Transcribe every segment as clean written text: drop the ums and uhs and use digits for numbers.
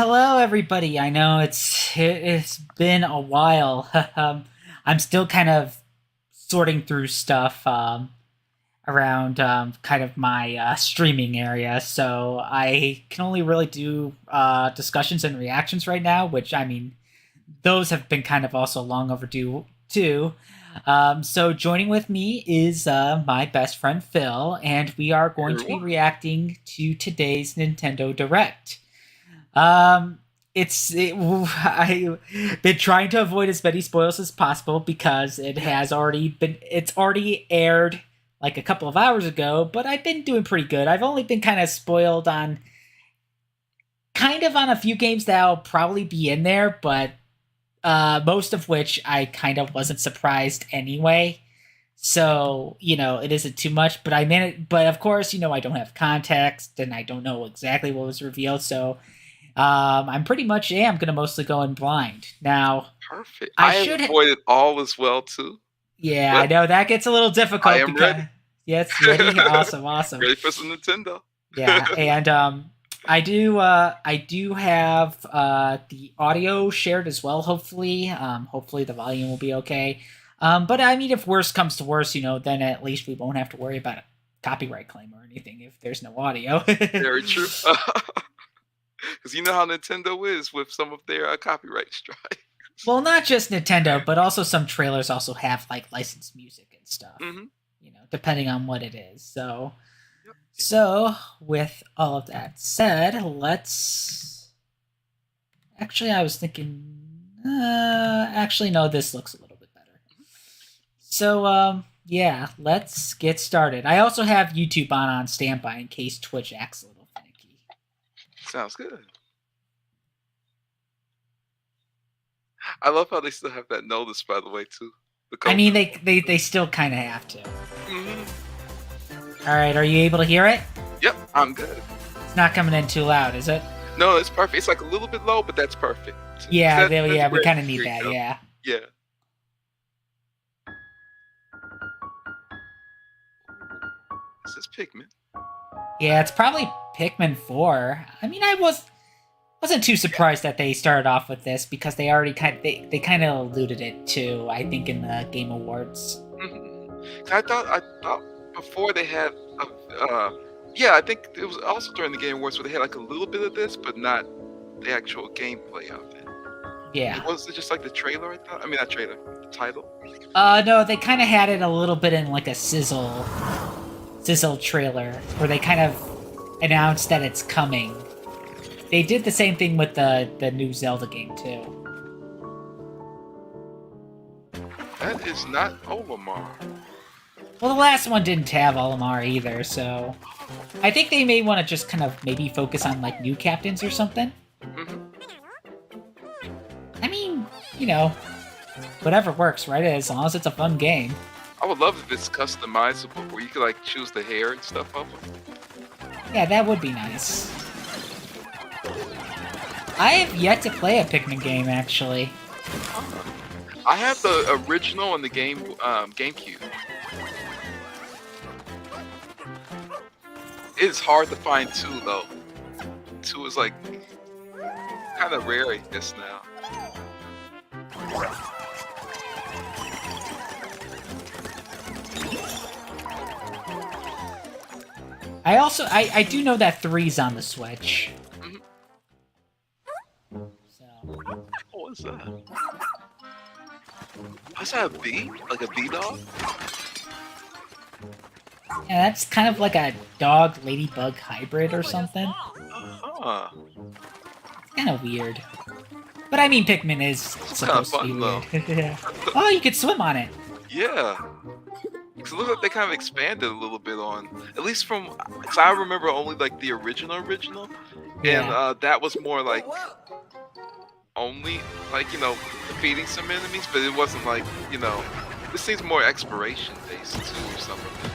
Hello, everybody. I know it's been a while. I'm still kind of sorting through stuff around kind of my streaming area, so I can only really do discussions and reactions right now. Which I mean, those have been kind of also long overdue too. So joining with me is my best friend Phil, and we are going to be Everyone. reacting to today's Nintendo Direct. Um, I've been trying to avoid as many spoils as possible because it's already aired like a couple of hours ago, but I've been doing pretty good. I've only been kind of spoiled on kind of on a few games that'll probably be in there, but most of which I kind of wasn't surprised anyway. So, it isn't too much, but but of course, I don't have context and I don't know exactly what was revealed, so I'm pretty much am gonna mostly go in blind. Now, Perfect. I I have should. avoided all as well too, Yeah, I but know that gets a little I difficult am because ready. yes, ready, awesome, awesome. Ready for some Nintendo. Yeah, and I do have the audio shared as well. Hopefully the volume will be okay. But I mean, if worst comes to worst, then at least we won't have to worry about a copyright claim or anything if there's no audio. Very true. Because you know how Nintendo is with some of their copyright strike. Well, not just Nintendo, but also some trailers also have like licensed music and stuff, Hmm. depending on what it is. So, Yep. so with all of that said, let's. Actually, I was thinking. Actually, no, this looks a little bit better. So, yeah, let's get started. I also have YouTube on standby in case Twitch acts a little finicky. Sounds good. I love how they still have that notice, by the way, too. The I code. mean, they still kind of have to. Hmm. All right, are you able to hear it? Yep, I'm good. It's not coming in too loud, is it? No, it's perfect. It's like a little bit low, but that's perfect. Yeah, That's yeah, we where kind of need you that. go. Yeah. Yeah. Ooh, this is Pikmin. Yeah, it's probably Pikmin 4. I mean, wasn't too surprised that they started off with this because they kind of alluded it to, I think, in the Game Awards. Mhm. I thought before they had, yeah, I think it was also during the Game Awards where they had like a little bit of this, but not the actual gameplay of it. Yeah. Was it just like the trailer? I thought. I mean, not trailer, the title. No, they kind of had it a little bit in like a sizzle trailer where they kind of announced that it's coming. They did the same thing with the new Zelda game too. That is not Olimar. Well, the last one didn't have Olimar either, so I think they may want to just kind of maybe focus on like new captains or something. Hmm. I mean, you know, whatever works, right? As long as it's a fun game. I would love if it's customizable, where you could like choose the hair and stuff of them. Yeah, that would be nice. I have yet to play a Pikmin game, actually. I have the original on the GameCube. It's hard to find two though. Two is like kind of rare, I guess now. I do know that three's on the Switch. Hmm. So Oh, what is that? Is that a bee? Like a bee dog? yeah, that's kind of like a dog ladybug hybrid or something. Uh-huh. Kind of weird. But I mean, Pikmin is It's kind of supposed to be fun though. weird. Yeah. Oh, you could swim on it. Yeah. 'Cause it looks like they kind of expanded a little bit on, at least from, cause I remember only like the original, and Yeah. that was more like only like defeating some enemies, but it wasn't like this seems more exploration based too or something.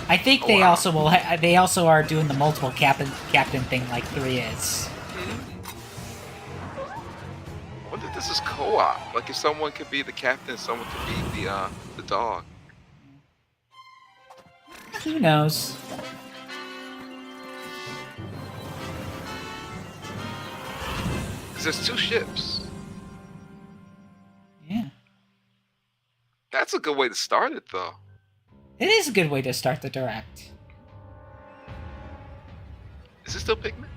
I think Oh they wow. also will. They also are doing the multiple captain thing like three is. Hmm. I wonder if this is co-op. Like if someone could be the captain, someone could be the dog. Who knows? 'Cause there's 2 ships. Yeah. That's a good way to start it, though. It is a good way to start the direct. Is it still Pikmin?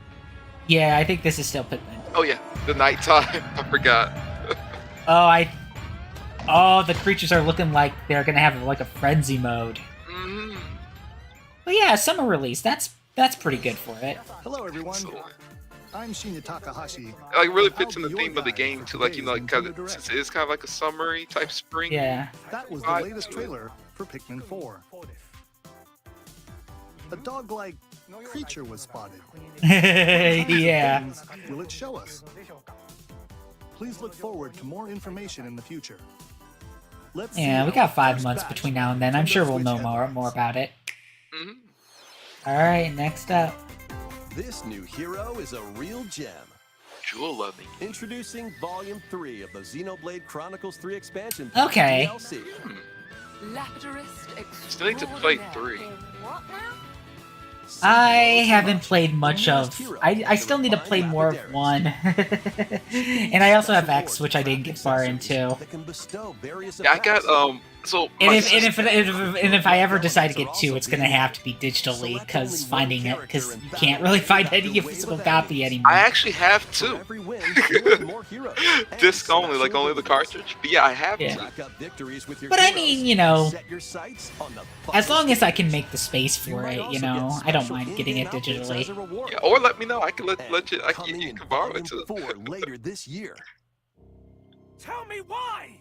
Yeah, I think this is still Pikmin. Oh yeah, the nighttime. I forgot. Oh, the creatures are looking like they're gonna have like a frenzy mode. Mm. But yeah, summer release. That's pretty good for it. Hello, everyone. So, I'm Shinya Takahashi. like, it really and fits I'll in the be theme your of the guide game for too. Like, you know, like, today's kind of, Nintendo since Direct. it is kind of like a summery type spring. Yeah. That was the vibe latest to it. trailer for Pikmin 4. A dog-like creature was spotted. Yeah. Things will it show us? Please look forward to more information in the future. Let's see Yeah, we how got the 5 first months batch between of now and then. I'm Nintendo sure we'll Switch know headlines. more about it. Mhm. All right, next up. This new hero is a real gem. Jewel loving. Introducing Volume 3 of the Xenoblade Chronicles 3 expansion Okay. DLC. Still need to play 3. What now? I haven't played much of. I still need to play more of 1. And I also have X, which I didn't get far into. Yeah, I got So And my if I ever decide to get 2, it's gonna have to be digitally, because finding it, because you can't really find any physical copy anymore. I actually have 2. Disc only, like only the cartridge. But yeah, I have Yeah. 2. But I mean, you know, as long as I can make the space for it, you know, I don't mind getting it digitally. Yeah, or let me know. I can let you. You can borrow it too. later this year. Tell me why!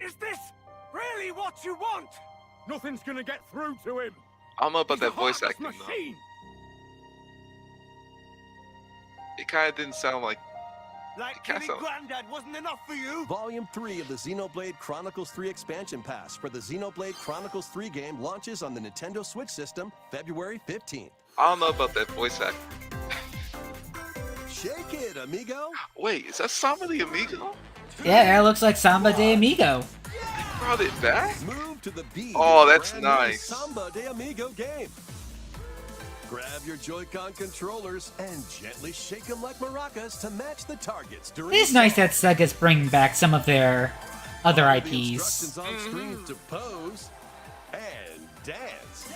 Is this really what you want? Nothing's gonna get through to him. I don't know about He's a that voice heartless acting though. machine. It kind of didn't sound like. Like Castle. killing Granddad wasn't enough for you? Volume 3 of the Xenoblade Chronicles 3 expansion pass for the Xenoblade Chronicles 3 game launches on the Nintendo Switch system February 15th. I don't know about that voice acting. Shake it, amigo! Wait, is that Samba the Amigo? Yeah, that looks like Samba de Amigo. They brought it back? Move to the beat. Oh, of the that's brand new nice. Samba de Amigo game. Grab your Joy-Con controllers and gently shake them like maracas to match the targets during It is the nice song. that Sega's bringing back some of their other Follow the IPs. instructions on screen to pose and dance.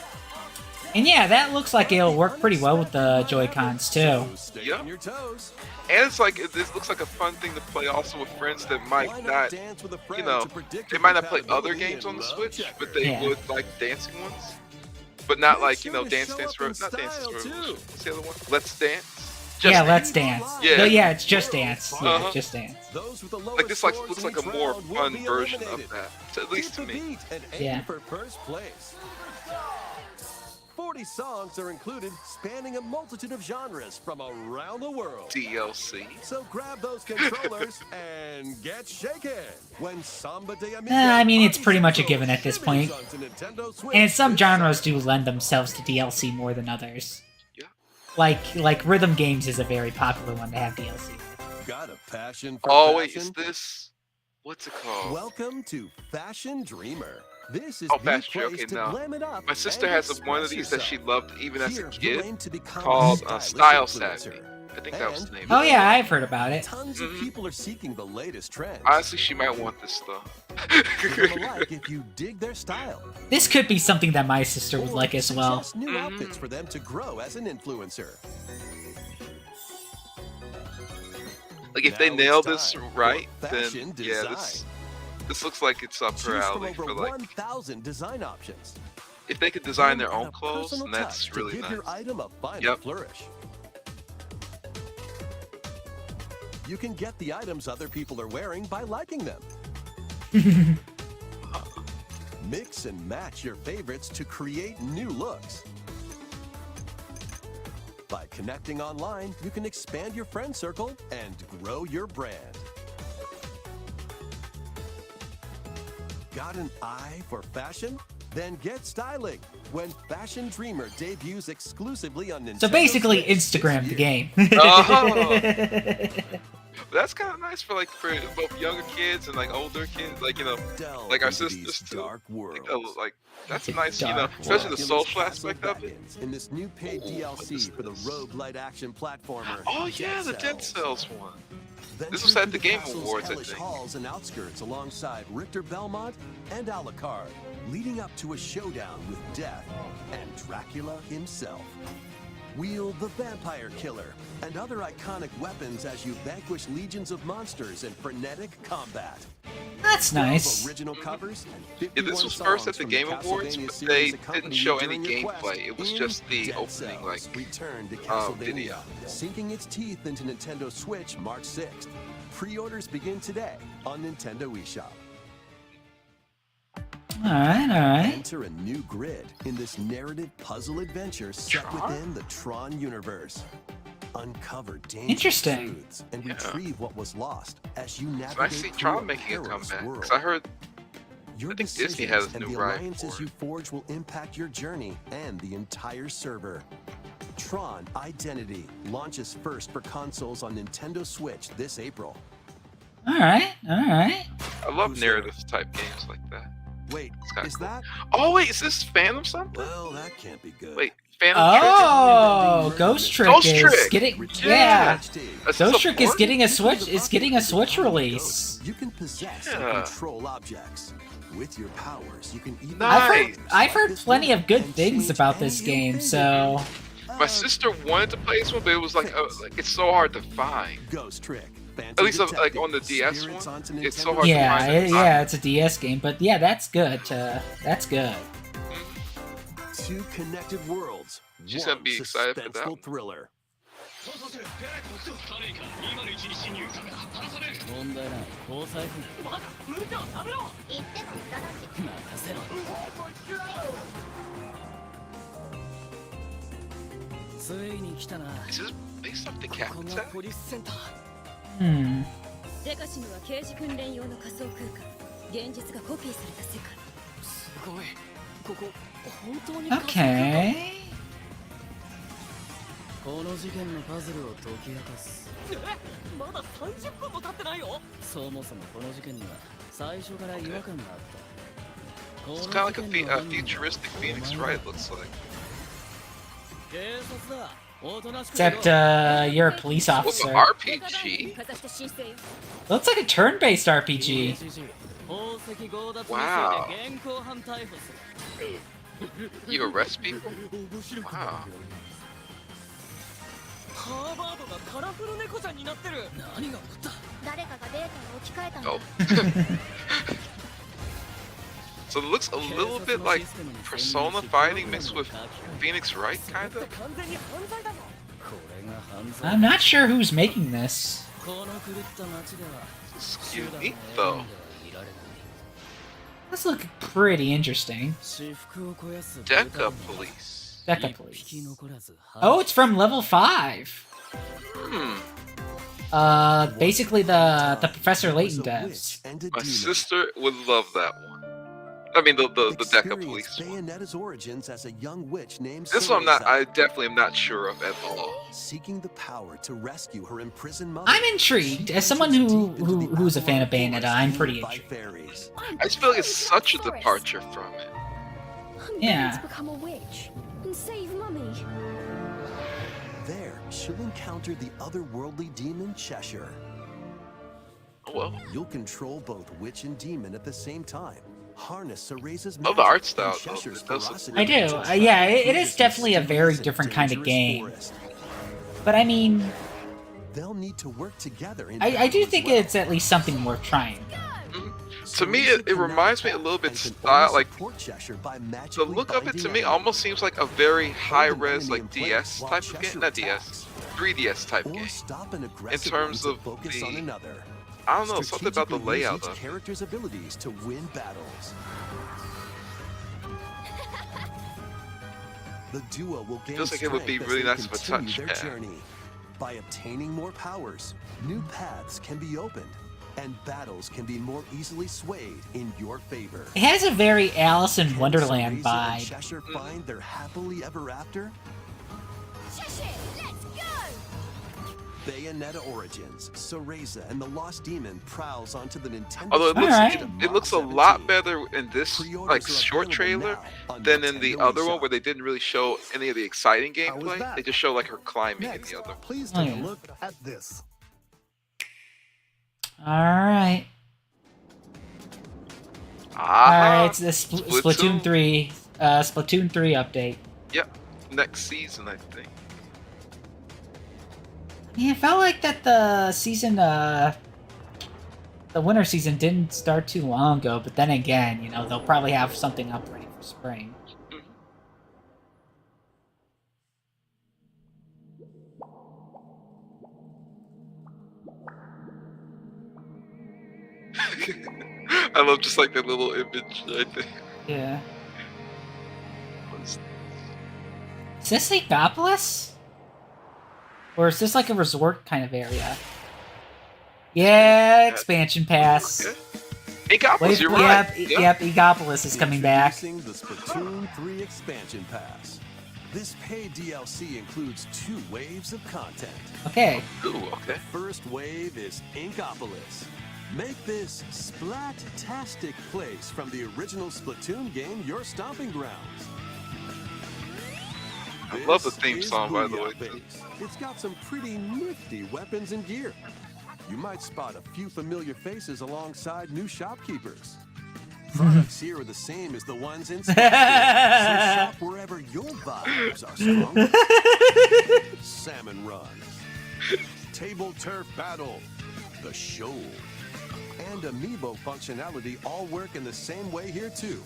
And yeah, that looks like it'll work pretty well with the Joy-Cons too. So stay Yep. on your toes. And it's like this looks like a fun thing to play also with friends that Why might not not. dance with a You friend know, to predict they your might not play other compatibility games on the and Switch, love but checker? they Yeah. would like dancing ones. But not Make like sure to Dance show Dance up in Revolution. Not Dance Dance style, Revolution. too. What's the other one? Let's Dance. Yeah, Dance. Let's Dance. Yeah. No, yeah, it's Just Dance. Yeah, Uh-huh. Just Dance. Those with the Like this lowest looks scores like a in each more round will fun be version of eliminated. that. So at least Keep to the me. beat and aim Yeah. for first place. 40 songs are included, spanning a multitude of genres from around the world. DLC. So grab those controllers and get shaken when Samba de Amigo I mean, it's Party pretty much a Central given at this streaming point. onto Nintendo Switch And some this genres summer. do lend themselves to DLC more than others. Yeah. Like rhythm games is a very popular one to have DLC. Got a passion for Oh wait, is fashion? this? What's it called? Welcome to Fashion Dreamer. This is Oh, the Fashion place Dreamer, okay, to now, glam it up My sister and has one of express these that she yourself. loved even as a Here, you'll kid aim to become a called stylish Style influencer. Savvy. I think that was the And- name. Oh of it. yeah, I've heard about it. Tons of Mhm. people are seeking the latest trends. Honestly, she might want this stuff. Give them a like if you dig their style. This could be something that my sister would Or like as well. suggest new Mhm. outfits for them to grow as an influencer. Like if Now they it's nail this time for right, fashion then yeah, this looks like it's up her Choose from alley over for like 1,000 design options. if they could design their And own a clothes, personal then that's touch to really give nice. your item a final Yep. flourish. You can get the items other people are wearing by liking them. Mix and match your favorites to create new looks. By connecting online, you can expand your friend circle and grow your brand. Got an eye for fashion? Then get styling when Fashion Dreamer debuts exclusively on Nintendo So basically, Switch Instagram this the year. game. Oh. That's kind of nice for both younger kids and like older kids, like Delve like our into sisters these too. dark worlds. like that's It's nice, dark especially the Oculus social Castle aspect of it. Backends in this new paid Ooh, what DLC is for the this? roguelite action platformer. Oh yeah, the Dead Cells. Cells one. This was at the Game castle's Awards, I hellish think. halls and outskirts alongside Richter Belmont and Alucard, leading up to a showdown with Death and Dracula himself. Wield the Vampire Killer and other iconic weapons as you vanquish legions of monsters in frenetic combat. That's 12 nice. Original covers and Yeah, 51 this was first at songs the from Game Awards, Castlevania but series they accompany didn't you show any during your quest gameplay. It was in just the Dead opening, Cells. like, Return to Castlevania, video. sinking its teeth into Nintendo Switch March 6th. Pre-orders begin today on Nintendo eShop. Alright. Enter a new grid in this narrative puzzle adventure set Tron? within the Tron universe. Uncover dangerous Interesting. truths and Yeah. retrieve what was lost as you So navigate I see through Tron a making a perilous comeback. world. Because I heard Your I think Disney decisions has a and new the ride alliances for you it. forge will impact your journey and the entire server. Tron Identity launches first for consoles on Nintendo Switch this April. Alright. Alright. I love Who's narrative type games like that. Wait, It's kinda is cool. that? Oh wait, is this Phantom something? Well, that can't be good. Wait, Phantom Oh, Ghost Trick Ghost is Trick! getting Return yeah. HD. Trick? Is this Ghost a Trick is port? getting a Switch. Is getting a Switch Ghost, release. You can possess Yeah. and control objects. With your powers, you can even Nice. I've heard plenty of good and things change about this any game. ill So fate. My sister wanted to play this one, but it was like it's so hard to find. Ghost Trick. At least like on the DS Spirits one, onto it's Nintendo so hard to yeah, find. yeah, it's a DS game, but yeah, that's good. That's good. Two connected worlds. She's one gonna be excited for that suspenseful one. thriller. 問題ない交際婦まだ無茶を食べろ言っても無駄だし任せろついに来たな Is this based off the ここ Captain が Set? ポリスセンター Hmm. デカシムは刑事訓練用の仮想空間現実がコピーされた世界すごいここ本当に仮想空間 Okay. この事件のパズルを解き明かすまだ30分も経ってないよそもそもこの事件には最初から違和感があったこ It's の kind of like 事件の a 犯人は futuristic Phoenix Wright looks like. 警察だおとなしくしろ Except you're a police What's officer. an デカランドに RPG? かざして申請よ Looks like a turn-based RPG. 宝石強奪未 Wow. 遂で現行犯逮捕する You arrest people? 面白く Wow. ハーバードがカラフル猫ちゃんになってる何が起こった誰かがデータを置き換えたんだ Oh. So it looks a little bit like Persona fighting mixed with Phoenix Wright, kind それ of. って完全に犯罪だぞこれが犯罪 I'm not sure who's making this. この狂った街では It's 手 cute, 段 neat を though. 選んでは見られない This looks pretty interesting. 私服を肥やす Deca Police. Deca 一匹 Police. 残らず Oh, it's from level 5. Hmm. Basically the Professor Layton Was a devs. witch and a My demon. sister would love that one. I mean, the Deca Experience Police one. Bayonetta's origins as a young witch named This one Cereza, I definitely am not sure of at all. seeking the power to rescue her imprisoned mother. I'm intrigued. She As someone ventures who- deep into the who's a fan of Avalon Bayonetta, forest I'm pretty ruled by intrigued. fairies. I just feel like it's such a departure from it. I'm Yeah. going to become a witch and save mummy There, she'll encounter the otherworldly demon Cheshire. Oh, well, You'll control both witch and demon at the same time. Harness Cereza's Love the magic art and style, though. Cheshire's It does look ferocity I do. to Yeah, it through is this definitely a very mysterious and different kind of dangerous game. forest. But I mean, They'll need to work together. in I battle do as think well. it's at least something worth trying. to me, it reminds me a little bit style, like the look of it to me almost seems like a very high-res like DS type of game, not DS, 3DS type game. In terms of focus on the- another. I don't know, something about the Strategically use layout each of it. character's abilities to win battles. The duo will gain Feels like it would be strength really as nice they with a continue their touchpad. journey. By obtaining more powers, new paths can be opened, and battles can be more easily swayed in your favor. It has a very Alice in Can Wonderland Cereza and vibe. Cheshire find their happily ever after? Cheshire, let's go Bayonetta Origins, Cereza and the Lost Demon prowls onto the Nintendo Although it Switch looks, Alright. it looks a March lot 17th. better in this Pre-orders like are short available trailer now on than in the Nintendo other one eShop. where they didn't really show any of the exciting How was gameplay. that? They just show like her climbing Next, in the other. please Oh, take a yeah. look at this. Alright. Ah, Alright, it's the Splatoon 3 Splatoon 3 update. Yep, next season I think. Yeah, it felt like that the season the winter season didn't start too long ago, but then again, you know, they'll probably have something up ready for spring. I love just like that little image right there. Yeah. Is this Egopolis? Or is this like a resort kind of area? Yeah, expansion pass. Okay. Egopolis, you're right. Yep, Egopolis is coming back. Introducing the Splatoon 3 expansion pass. This paid DLC includes 2 waves of content. Okay. Ooh, okay. The first wave is Inkopolis. Make this splat-tastic place from the original Splatoon game your stomping grounds. I love the This theme is song, by the Booyah way. Base. It's got some pretty nifty weapons and gear. You might spot a few familiar faces alongside new shopkeepers. Products here are the same as the ones in Splatoon, so shop wherever your vibes are strong. Salmon Run, Table Turf Battle, The Shoal, and Amiibo functionality all work in the same way here too.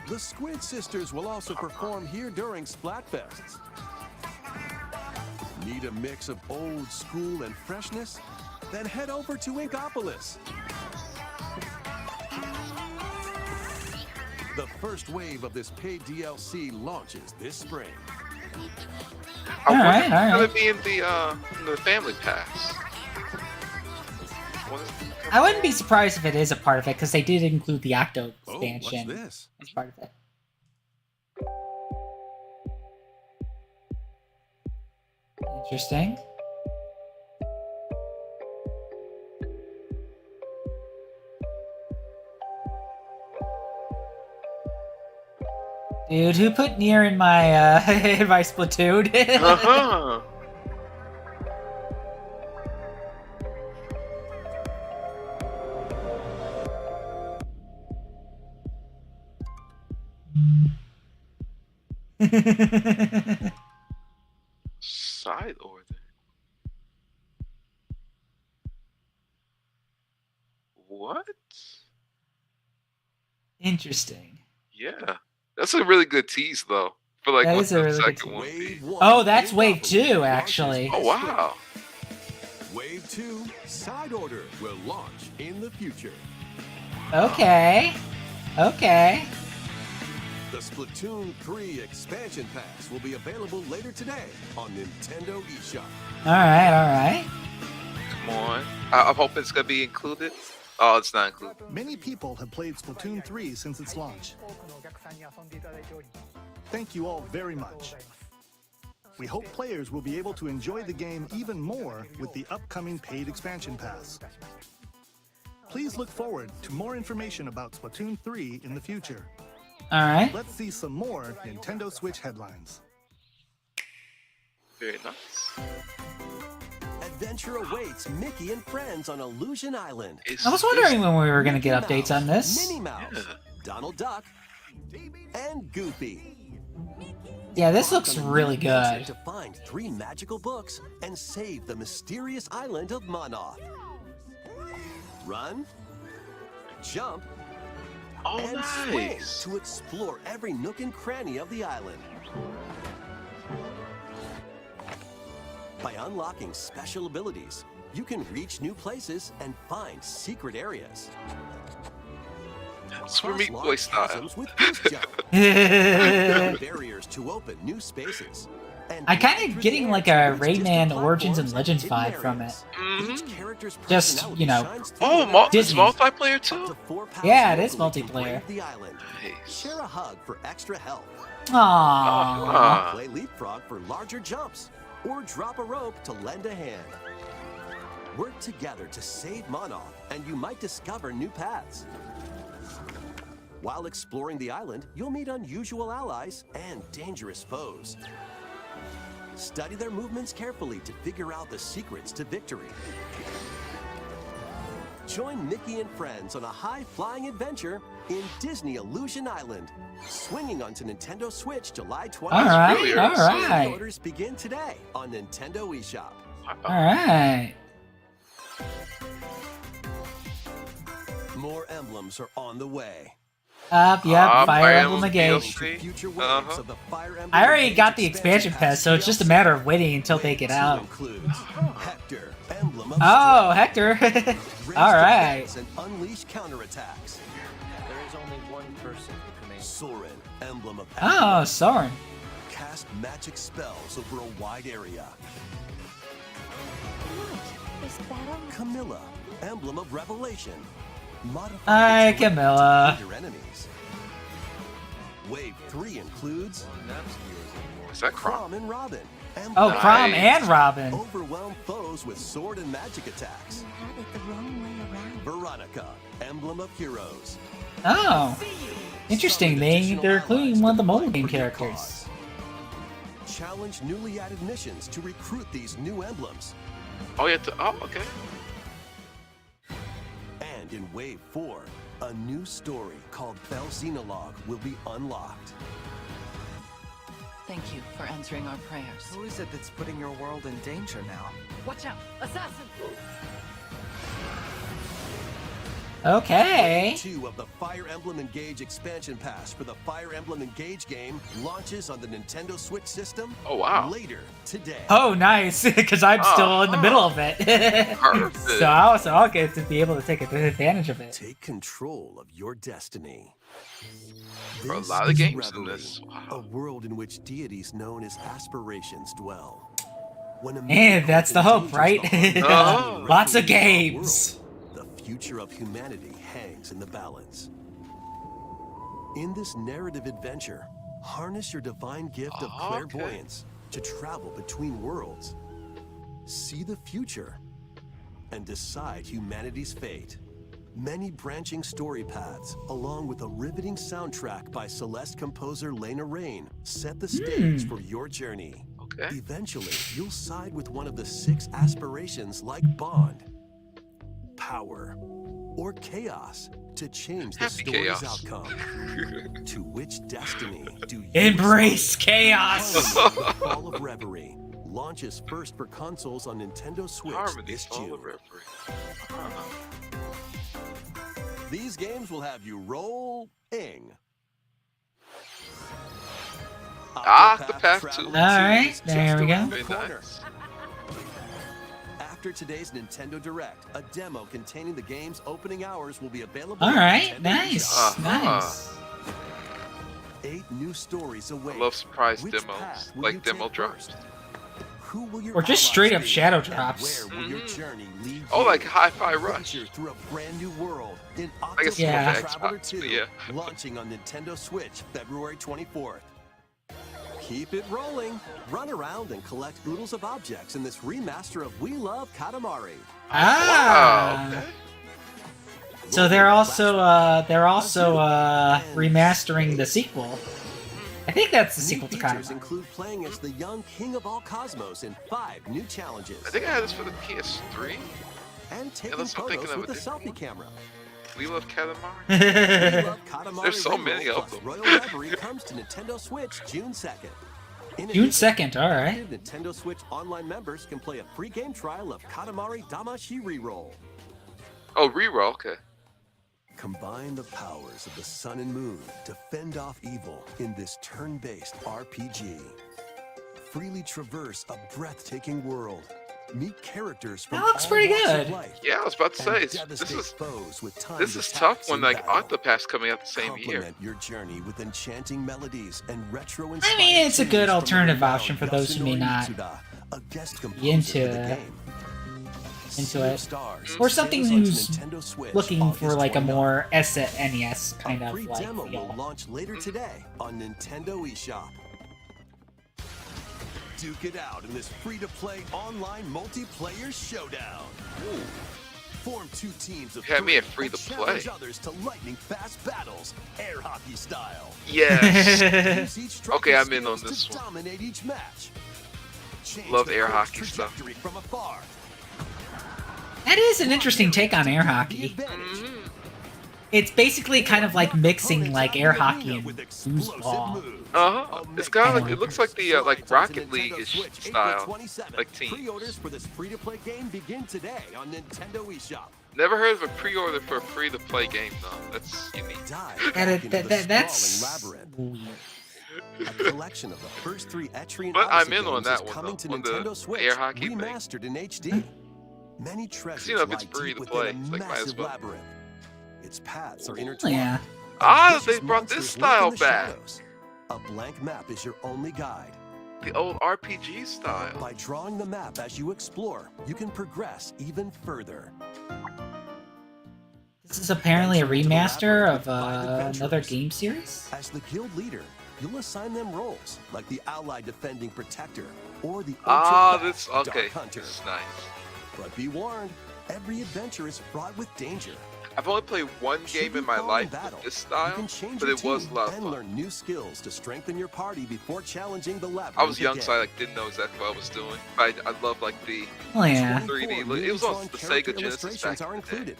The Squid Sisters will also perform here during Splatfests. Need a mix of old school and freshness? Then head over to Inkopolis. The first wave of this paid DLC launches this spring. I wonder Alright, if it's alright. gonna be in the family pass. I wouldn't be surprised if it is a part of it, because they did include the Octo Oh, expansion what's this? as part of it. Interesting. Dude, who put Nier in my in my Splatoon? Uh-huh. Side order. What? Interesting. Yeah. That's a really good tease though. For like That what is a the really good second one be. Wave 1. Oh, that's Wave Inkopolis 2, launches actually. Oh this wow. spring. Wave 2, Side Order, will launch in the future. Okay. Okay. The Splatoon 3 expansion pass will be available later today on Nintendo eShop. Alright, alright. Come on. I'm hoping it's gonna be included. Oh, it's not included. Many people have played Splatoon 3 since its launch. Thank you all very much. We hope players will be able to enjoy the game even more with the upcoming paid expansion pass. Please look forward to more information about Splatoon 3 in the future. Alright. Let's see some more Nintendo Switch headlines. Very nice. Adventure awaits Mickey and friends on Illusion Island. I was wondering when we were going to get Mickey updates on Mouse, this. Minnie Mouse, Yeah. Donald Duck, and Goofy. Yeah, this looks Embark on a really new mission good. To find 3 magical books and save the mysterious island of Monoth. Run, jump, Oh, and swing nice. to explore every nook and cranny of the island. By unlocking special abilities, you can reach new places and find secret areas. Super Cross Meat large Boy style. chasms with boost jump. Barriers to open new spaces. And I kinda fly through getting the like air a to reach Rayman distant Origins and platforms Legends hidden vibe from areas. Mhm. Each character's Just, personality you know. shines through Oh, in their it's Disney. multiplayer Up too? to 4 pals Yeah, it is locally can multiplayer. brave the island. Nice. Share a hug for extra health. Aww. Ah. Play leapfrog for larger jumps, or drop a rope to lend a hand. Work together to save Monoth, and you might discover new paths. While exploring the island, you'll meet unusual allies and dangerous foes. Study their movements carefully to figure out the secrets to victory. Join Mickey and friends on a high-flying adventure in Disney Illusion Island. Swinging onto Nintendo Switch July 20th. All right, really all awesome. right, Orders begin today on Nintendo eShop. all right. More emblems are on the way. Yep, Fire Emblem Engage. DLC. Future waves Uh-huh. of the Fire Emblem I already Engage got the expansion pass, so it's just a matter of waiting until they get Wave 2 out. includes Hector, Emblem of Oh, Strength. Hector. Raise All right. defense and unleash counterattacks. There is only one person who commands. Soren, Emblem of Oh, Soren. Cast magic spells over a wide area. What is battle? Camilla, Emblem of Revelation. Modify Hi, its range Camilla. to your enemies. Wave 3 includes Is that Crom? Crom and Robin. Oh, Nice. Crom and Robin. Overwhelm foes with sword and magic attacks. You have it the wrong way around. Veronica, Emblem of Heroes. Oh, interesting. They're including one of the mobile game characters. Challenge newly added missions to recruit these new emblems. Oh, yeah. Oh, okay. And in Wave 4, a new story called Bell Xenologue will be unlocked. Thank you for answering our prayers. Who is it that's putting your world in danger now? Watch out! Assassin! Okay. 2 of the Fire Emblem Engage expansion pass for the Fire Emblem Engage game launches on the Nintendo Switch system Oh, wow. later today. Oh, nice. Because I'm still in the middle of it. Perfect. so I'll get to be able to take advantage of it. Take control of your destiny. For a This lot of is games in Reverie, this. a Wow. world in which deities known as aspirations dwell. When a And miracle that's the hope, endangers right? the Oh. Lots of refuge our games. world, the future of humanity hangs in the balance. In this narrative adventure, harness your divine gift of Okay. clairvoyance to travel between worlds. See the future and decide humanity's fate. Many branching story paths, along with a riveting soundtrack by Celeste composer Lena Raine, set the stage for your journey. Okay. Eventually, you'll side with one of the 6 aspirations like Bond, Power, or Chaos to change the Happy story's chaos. outcome. To which destiny do you Embrace aspire? chaos. Harmony, the Fall of Reverie launches first for consoles on Nintendo Switch Harmony, this Fall June. of Reverie. These games will have you rolling. Octopath Traveler 2 2. Alright, is there just we go. around the Very corner. nice. After today's Nintendo Direct, a demo containing the game's opening hours will be available. All on right, Nintendo nice, eShop. nice. 8 new stories await. I love surprise Which demos, path will like you demo take drops. first? Who will your Or just allies straight up be? shadow And drops. Where will your journey lead Oh, you? like Hi-Fi Rush. Adventure through a brand new world in I guess Octopath Yeah. it's more for Traveler Xbox, 2, but yeah. launching on Nintendo Switch February 24th. Keep it rolling. Run around and collect oodles of objects in this remaster of We Love Katamari. Ah. Wow, okay. So they're also remastering the sequel. I think that's the New sequel to features Katamari. include playing as the young king of all cosmos in 5 new challenges. I think I had this for the PS3. And taking unless I'm thinking photos of with a a different selfie one. camera. We Love Katamari. We Love Katamari There's so many Reroll of plus them. Royal Reverie comes to Nintendo Switch June 2nd. In June addition, 2nd, all right. active Nintendo Switch Online members can play a free game trial of Katamari Damacy Reroll. Oh, reroll. Okay. Combine the powers of the sun and moon to fend off evil in this turn-based RPG. Freely traverse a breathtaking world. Meet characters from That looks all pretty walks of good. life, Yeah, I was about to say and this devastate is foes with timed this is attacks tough when in like battle. Octopath coming out the same year. Complement your journey with enchanting melodies and retro I mean, it's a good alternative option for those who may not be into it. Or something who's looking for like a more SNES kind A of free like demo will feel. launch later today on Nintendo eShop. Duke it out in this free-to-play online multiplayer showdown. Form 2 teams of Had me 3 at free to and challenge play. others to lightning-fast battles, air hockey style. Yes. Use each Okay, striker's I'm in on skills this to one. dominate each match. Change Love the air course hockey stuff. trajectory from afar. That is an interesting take on air The hockey. advantage. It's basically kind of like mixing like air hockey and foosball. It's kind of like, it looks like the like Rocket League-ish style, like Pre-orders teams. for this free-to-play game begin today on Nintendo eShop. Never heard of a pre-order for a free-to-play game though. That's unique. Dive That, back into the that's sprawling labyrinth. weird. A collection of the first 3 Etrian But I'm Odyssey in on games that is one, coming though, to on the Nintendo Switch, air hockey thing. remastered in HD. Many treasures you know, if it's lie free deep to play, within a it's like, might as massive well. labyrinth. Its paths are Oh, intertwined. yeah. Ah, and they vicious brought this monsters lurk in style the back. shadows. A blank map is your only guide. The old RPG style. By drawing the map as you explore, you can progress even further. This is apparently a Venture into the remaster of labyrinth with 5 another adventurers. game series. As the guild leader, you'll assign them roles like the ally defending protector or the Ah, ultra-fast this okay. dark hunter. This is nice. But be warned, every adventure is fraught with danger. I've only played one Should game you in my fall life battle, with this you style, can change but your it was a team lot of and fun. learn new skills to strengthen your party before challenging the labyrinth. I was young, again. so I like didn't know exactly what I was doing. But I love like the Oh yeah. 3D. 24 It was on newly the drawn character Sega Genesis illustrations back are in the day. included.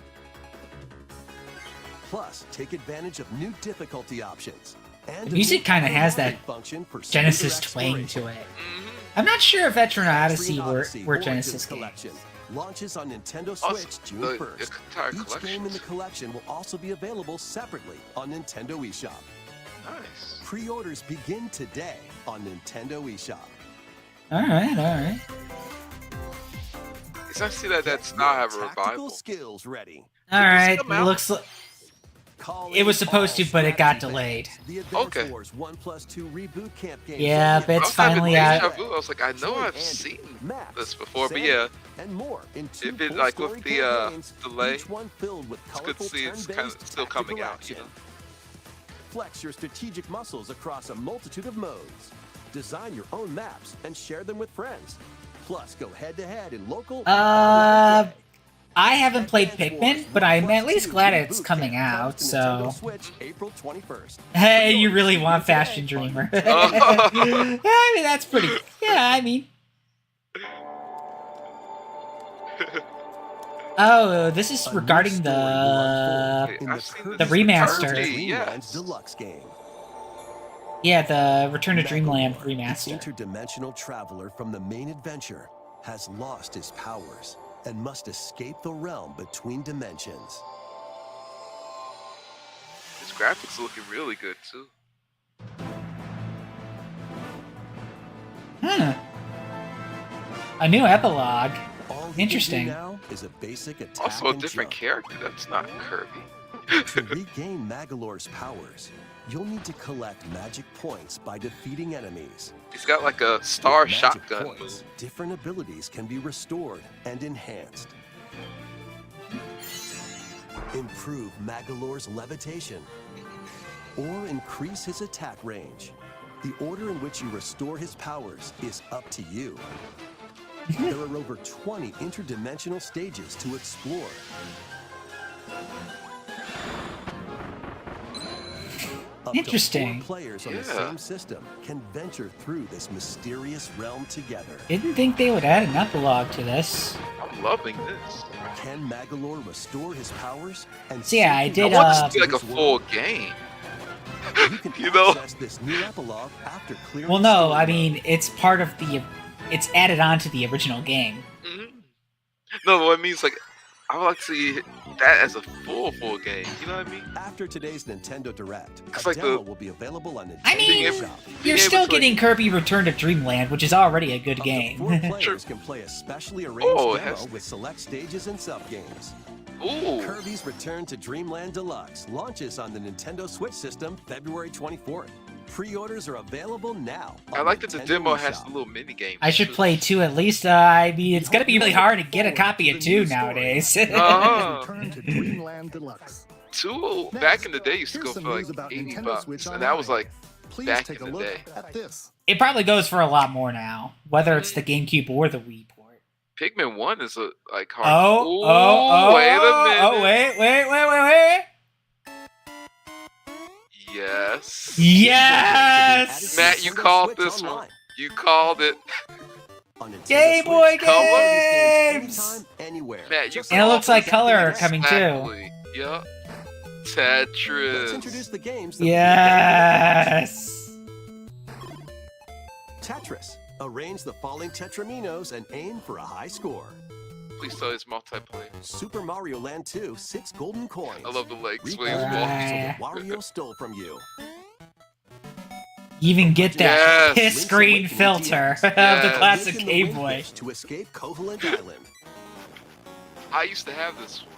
Plus, take advantage of new difficulty options. And The music a new kinda has that function for Genesis smoother twang exploration. to it. Mhm. I'm not sure if Veteran Odyssey Odyssey were Origins Genesis games. Collection launches on Nintendo Also, Switch June the 1st. entire Each collection. game in the collection will also be available separately on Nintendo eShop. Nice. Pre-orders begin today on Nintendo eShop. Alright, alright. It's nice to see that Get that's now your have a tactical revival. skills ready. Alright, come out? looks like Call it was in supposed all to, but it got strategy delayed. fans. The Advance Okay. Wars 1+2 reboot camp games Yeah, are but here. it's I was having finally deja out. vu. I was like, I know Join I've Andy, seen Max, this before, but Sandy, yeah, and more in 2 if it like with full-story the campaigns, delay, each one filled with it's good to colorful see it's kind turn-based of still coming tactical out. You know. action. Flex your strategic muscles across a multitude of modes. Design your own maps and share them with friends. Plus, go head-to-head in local. I haven't played Pikmin, but I'm at least glad it's coming out, so. Switch April 21st. Hey, you really want Fashion Dreamer. I mean, that's pretty. Yeah, I mean. Oh, this is A new regarding story will unfold the. in I've seen Kirby's the remaster. Return to Kirby, Dreamland yes. Deluxe game. Yeah, the Return to Dreamland Megaloid, remaster. The interdimensional traveler from the main adventure has lost his powers and must escape the realm between dimensions. His graphics are looking really good too. Huh. A new epilogue. All he Interesting. can do now is a basic attack Also a and different jump. character. That's not Kirby. To regain Magolor's powers, you'll need to collect magic points by defeating enemies. He's got like a star With magic shotgun points, move. different abilities can be restored and enhanced. Improve Magolor's levitation or increase his attack range. The order in which you restore his powers is up to you. There are over 20 interdimensional stages to explore. Up to Interesting. 4 players on the Yeah. same system can venture through this mysterious realm together. Didn't think they would add an epilogue to this. I'm loving this. Can Magolor restore his powers? And So yeah, I safely did, I want uh, this to be like a his full world? game. You can you know? access this new epilogue after clearing Well, the no, story I mode. mean it's part of the. It's added on to the original game. Mhm. No, what I mean is like, I would like to see that as a full game. You know what I mean? After today's Nintendo Direct, It's a like demo the- will be available on Nintendo I mean, able- Shop. You're able still to, like- getting Kirby Return to Dreamland, which is already a good Up to 4 game. players can play a specially arranged Oh, it demo has- with select stages and sub-games. Ooh. Kirby's Return to Dreamland Deluxe launches on the Nintendo Switch system February 24th. Pre-orders are available now. I on like that the Nintendo demo has eShop. the little mini games. I should too. play 2 at least. I mean, it's gonna be really hard to get a copy of 2 nowadays. Uh-huh. Return to Dreamland Deluxe. 2 back in the day used to Here's go some for like news about $80, Nintendo Switch and that was Online. like Please back take in a the look day. at this. It probably goes for a lot more now, whether it's the GameCube or the Wii port. Pikmin 1 is a like hard. Wait Wait a minute. Wait. Yes. Yes! Matt, you called this one. You called it. Game Boy Color? games! Anytime, anywhere. Matt, you And it looks like called color are coming too. Exactly. Yup. Tetris. Let's introduce the games. That Yes! Tetris. Arrange the falling Tetraminos and aim for a high score. Please tell it's multiplayer. Super Mario Land 2, 6 golden coins. I love the leg swings. Reclaim Alright. what Wario stole from you. Even get that Yes. his Link's screen Awakening filter DX. of the Yes. classic Link in the Game Wind Boy. Fish to escape Koholint Island. I used to have this one.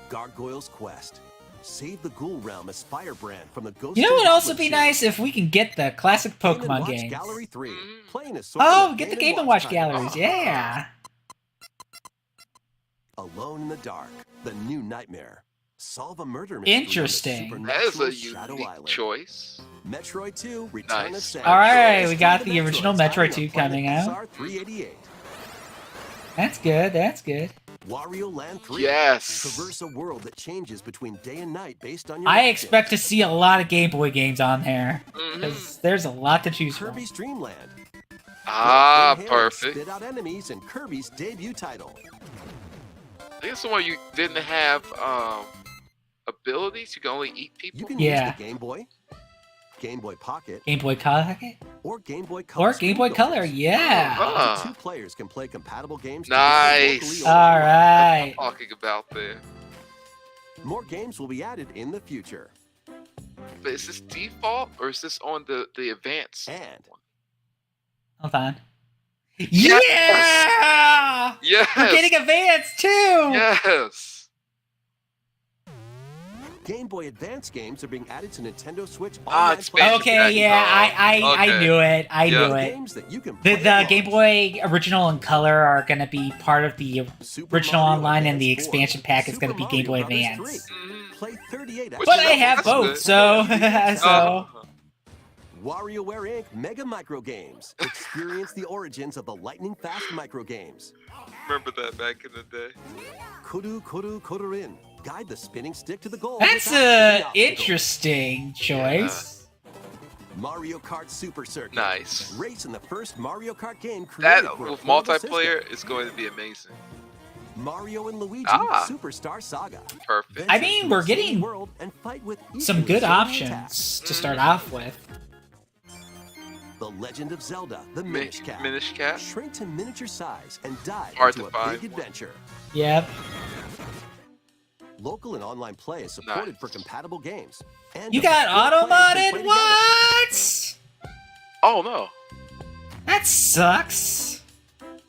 Gargoyle's Quest. Save the Ghoul Realm as Firebrand from the Ghost. You know what and would also Goblin be nice series. if we can get the classic Game and Pokemon Watch games. Gallery 3. Mhm. Playing a sort Oh, of get the Game Game & Watch title. galleries, yeah. Alone in the Dark. The New Nightmare. Solve a murder mystery on the Interesting. That is a supernatural Shadow unique Island. choice. Metroid 2, Return Nice. of Samus. Alright, we got Discover the original Metroids Metroid hiding 2 on planet coming out. SR-388. That's good, that's good. Wario Land 3. Yes. Traverse a world that changes between day and night based on your I actions. expect to see a lot of Game Boy games on there. Mhm. Because there's a lot to choose from. Kirby's Dream Land. Ah, Inherit, perfect. Spit out enemies in Kirby's debut title. I think it's the one you didn't have abilities. You can only eat people. You can Yeah. use the Game Boy, Game Boy Pocket, Game Boy Color? or Game Boy Color. Or Game Boy Color, yeah. Huh. Up to 2 players can play compatible games. Nice. together locally or Alright. Talking about there. More games will be added in the future. But is this default or is this on the advanced? And Hold on. Yeah! Yes. We're getting advanced too! Yes. Game Boy Advance games are being added to Nintendo Switch Ah, Online expansion Plus. Okay, pack. yeah, I Okay. knew it. I Yeah. knew it. Games that you can The, play the at Game launch. Boy original and color are going to be part of the Super original Mario online, and the Advance 4, expansion pack is going to Super be Game Boy Mario Brothers Advance. 3. Mhm. Play 38 Which But is I have that's both, good. so so WarioWare Inc. Mega Micro Games. Experience the origins of the lightning fast micro games. Remember that back in the day. Kuru Kuru Kururin. Guide the spinning stick to the goal. that's without a any obstacles. interesting choice. Mario Kart Super Circuit. Nice. Race in the first Mario Kart game created That for a with portable multiplayer system. is going to be amazing. Mario and Luigi Ah. Superstar Saga. Perfect. I Venture mean, through we're a sandy getting world and fight with Some equally good exciting options attacks. to start off with. The Legend of Zelda: The Mi- Minish Cap. Minish Cap. Shrink to miniature size and dive Hard into to a find. big adventure. Yep. Local and online play is supported Nice. for compatible games. And You up to got 4 auto players can play modded? together. What? Oh no. That sucks.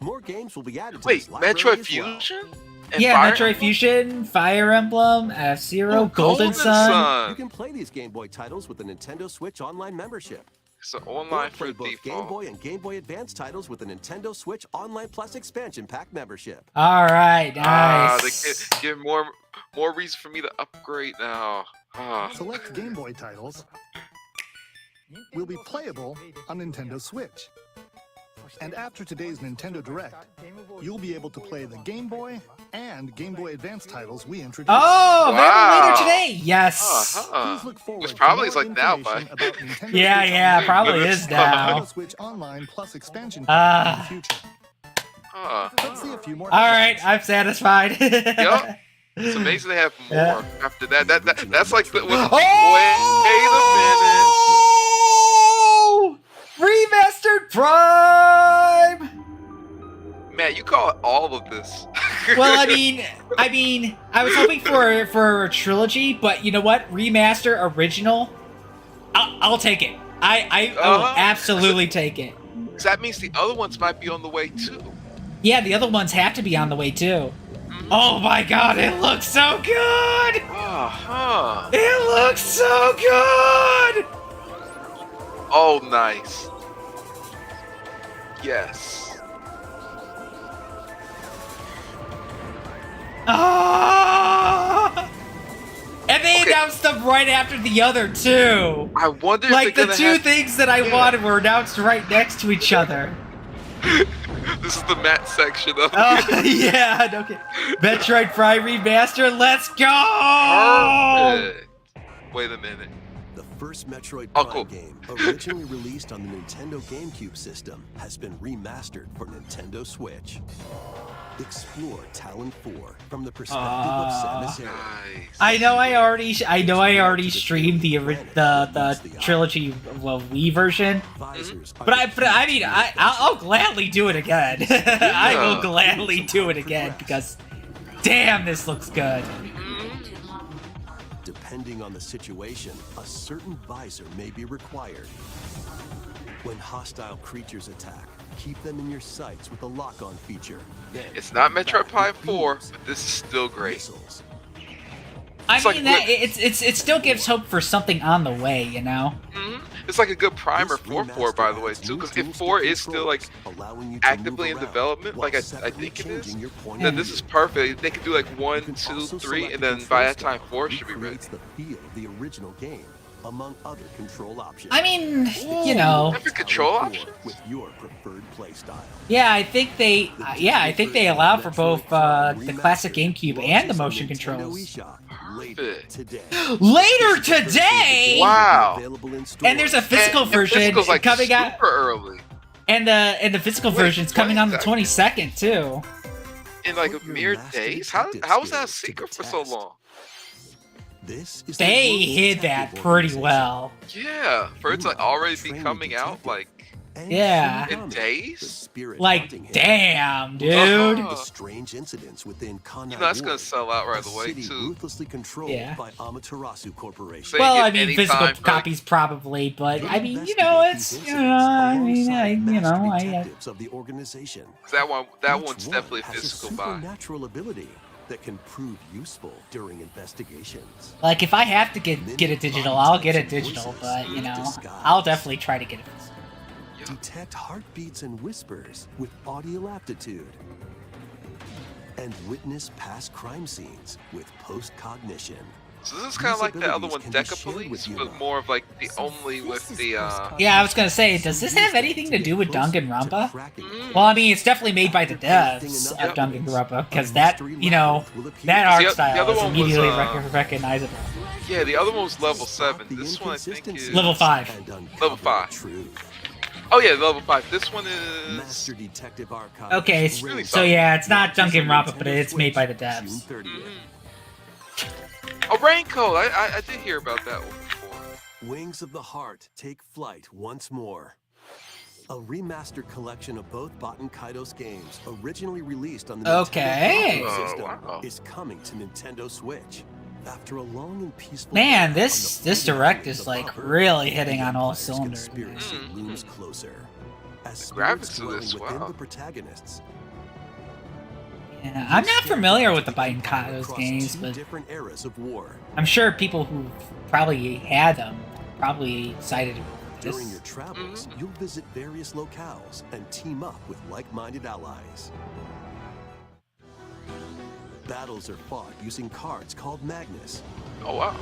More games will be added to Wait, this library Metroid as well. Fusion? And Yeah, Fire Metroid Emblem? Fusion, Fire Emblem, F-Zero, Oh, Golden Sun. You can play these Game Boy titles with the Nintendo Switch Online membership. It's an Or online play for both Game default. Boy and Game Boy Advance titles with the Nintendo Switch Online Plus expansion pack membership. All right, Ah, they nice. give more reason for me to upgrade now. Ah. Select Game Boy titles will be playable on Nintendo Switch. And after today's Nintendo Direct, you'll be able to play the Game Boy and Game Boy Advance titles we introduced. Oh, available Wow. later today. Yes. Uh-huh. Please look forward Which to probably more is like now, information but about Nintendo Yeah, Switch yeah, Online probably But is it's now. Nintendo Switch Online Plus expansion Ah. pack in the future. Ah. Let's see a few more. All right, I'm satisfied. Yup. It's amazing they have more Yeah. after that. That's like the. Oh! Remastered Prime. Wait a minute, Matt. You call it all of this. Well, I mean, I was hoping for a trilogy, but you know what? Remaster original. I'll take it. I will Uh-huh. absolutely take it. 'Cause that means the other ones might be on the way too. Yeah, the other ones have to be on the way too. Mhm. Oh my god, it looks so good! Uh-huh. It looks so good! Oh, nice. Yes. Ah! And they Okay. announced them right after the other two. I wonder Like if the they're two gonna have. things that I Yeah. wanted were announced right next to each other. This is the Matt section of Oh yeah, okay. Metroid Prime Remaster, let's go! Perfect. Wait a minute. The first Metroid Oh, Prime cool. game, originally released on the Nintendo GameCube system, has been remastered for Nintendo Switch. Explore Talon 4 from the perspective of Samus Aran. Nice. I know I already streamed the trilogy Wii version, Visors are but I mean I'll gladly do it again. I will Yeah. gladly do it again because damn, this looks good. Depending on the situation, a certain visor may be required. When hostile creatures attack, keep them in your sights with the lock-on feature. Then It's not Metroid Prime with 4, beams, but this is still great. missiles. I It's like mean that what- it still gives hope for something on the way, you know. It's like a good primer This for 4, by the way, remaster too. adds Because new if tools 4 to is still like controls, allowing you to actively in move around development, while like I separately think it is, changing your point then of this view. is perfect. They could do like 1, You can 2, also 3, select and the then by that control time 4 style, should be ready. recreates the feel of the original game, among other control options. I mean, you know, Different control Talon 4 options? with your preferred playstyle. yeah, I think they allow for both the classic GameCube and the motion controls. Perfect. Later today, Wow. and there's a physical And version physical's like coming out, super early. and the physical Wait, version's coming what on is the that? 22nd too. In like a Put your mere master days? detective How was that a skills to secret the for so test. long? This is the They World hid that Detective pretty Organization. well. Yeah, for it to like You are a already be trained coming out detective. like And Yeah. Shin in Yami, days? the spirit Like, haunting him. damn, dude. Uh-huh. The strange incidents within Kanai You know that's gonna Ward, sell out right a away city too. ruthlessly controlled Yeah. by Amaterasu Corporation. So Well, you I get mean, any physical time for, like- copies probably, but I mean, you Investigate know, these it's I mean, alongside detectives of the organization. That Each one's one definitely has a physical buy. supernatural ability that can prove useful during investigations. like if I have to get a digital, I'll get a digital, but you know, I'll definitely try to get it. Detect heartbeats and whispers with audio aptitude. And witness past crime scenes with post-cognition. So this is kind of like the other one, Abilities can Deca be shared Police, with but you. more of like the only with the Yeah, I was gonna say, does this have anything to do with Danganronpa? Mm. Well, I mean, it's definitely made by the devs of Danganronpa, because that, you know, that art The style other is one was, immediately recognizable. Yeah, the other one was level 7. This one I think is Level 5. Level 5. Truth. Oh yeah, level 5. This one is Master Detective Archive. Okay, really so yeah, it's not Launches on Danganronpa, but Nintendo it's made by the Switch, devs. June 30th. Oh, Raincoat. I did hear about that one before. Wings of the Heart take flight once more. A remastered collection of both Baten Kaitos games, originally released on the Okay. Nintendo Oh, system, wow. is coming to Nintendo Switch. After a long and peaceful Man, ride this on the floating direct islands is of like Babu, really hitting the on all Empire's cylinders. conspiracy Mhm. looms closer. As The spirits graphics of dwelling this, within wow. the protagonists. Yeah, I'm not familiar with the Biden Katos across games, two but different eras of war. I'm sure people who probably had them probably excited about During this. your travels, Mhm. you'll visit various locales and team up with like-minded allies. Battles are fought using cards called Magnus. Oh wow.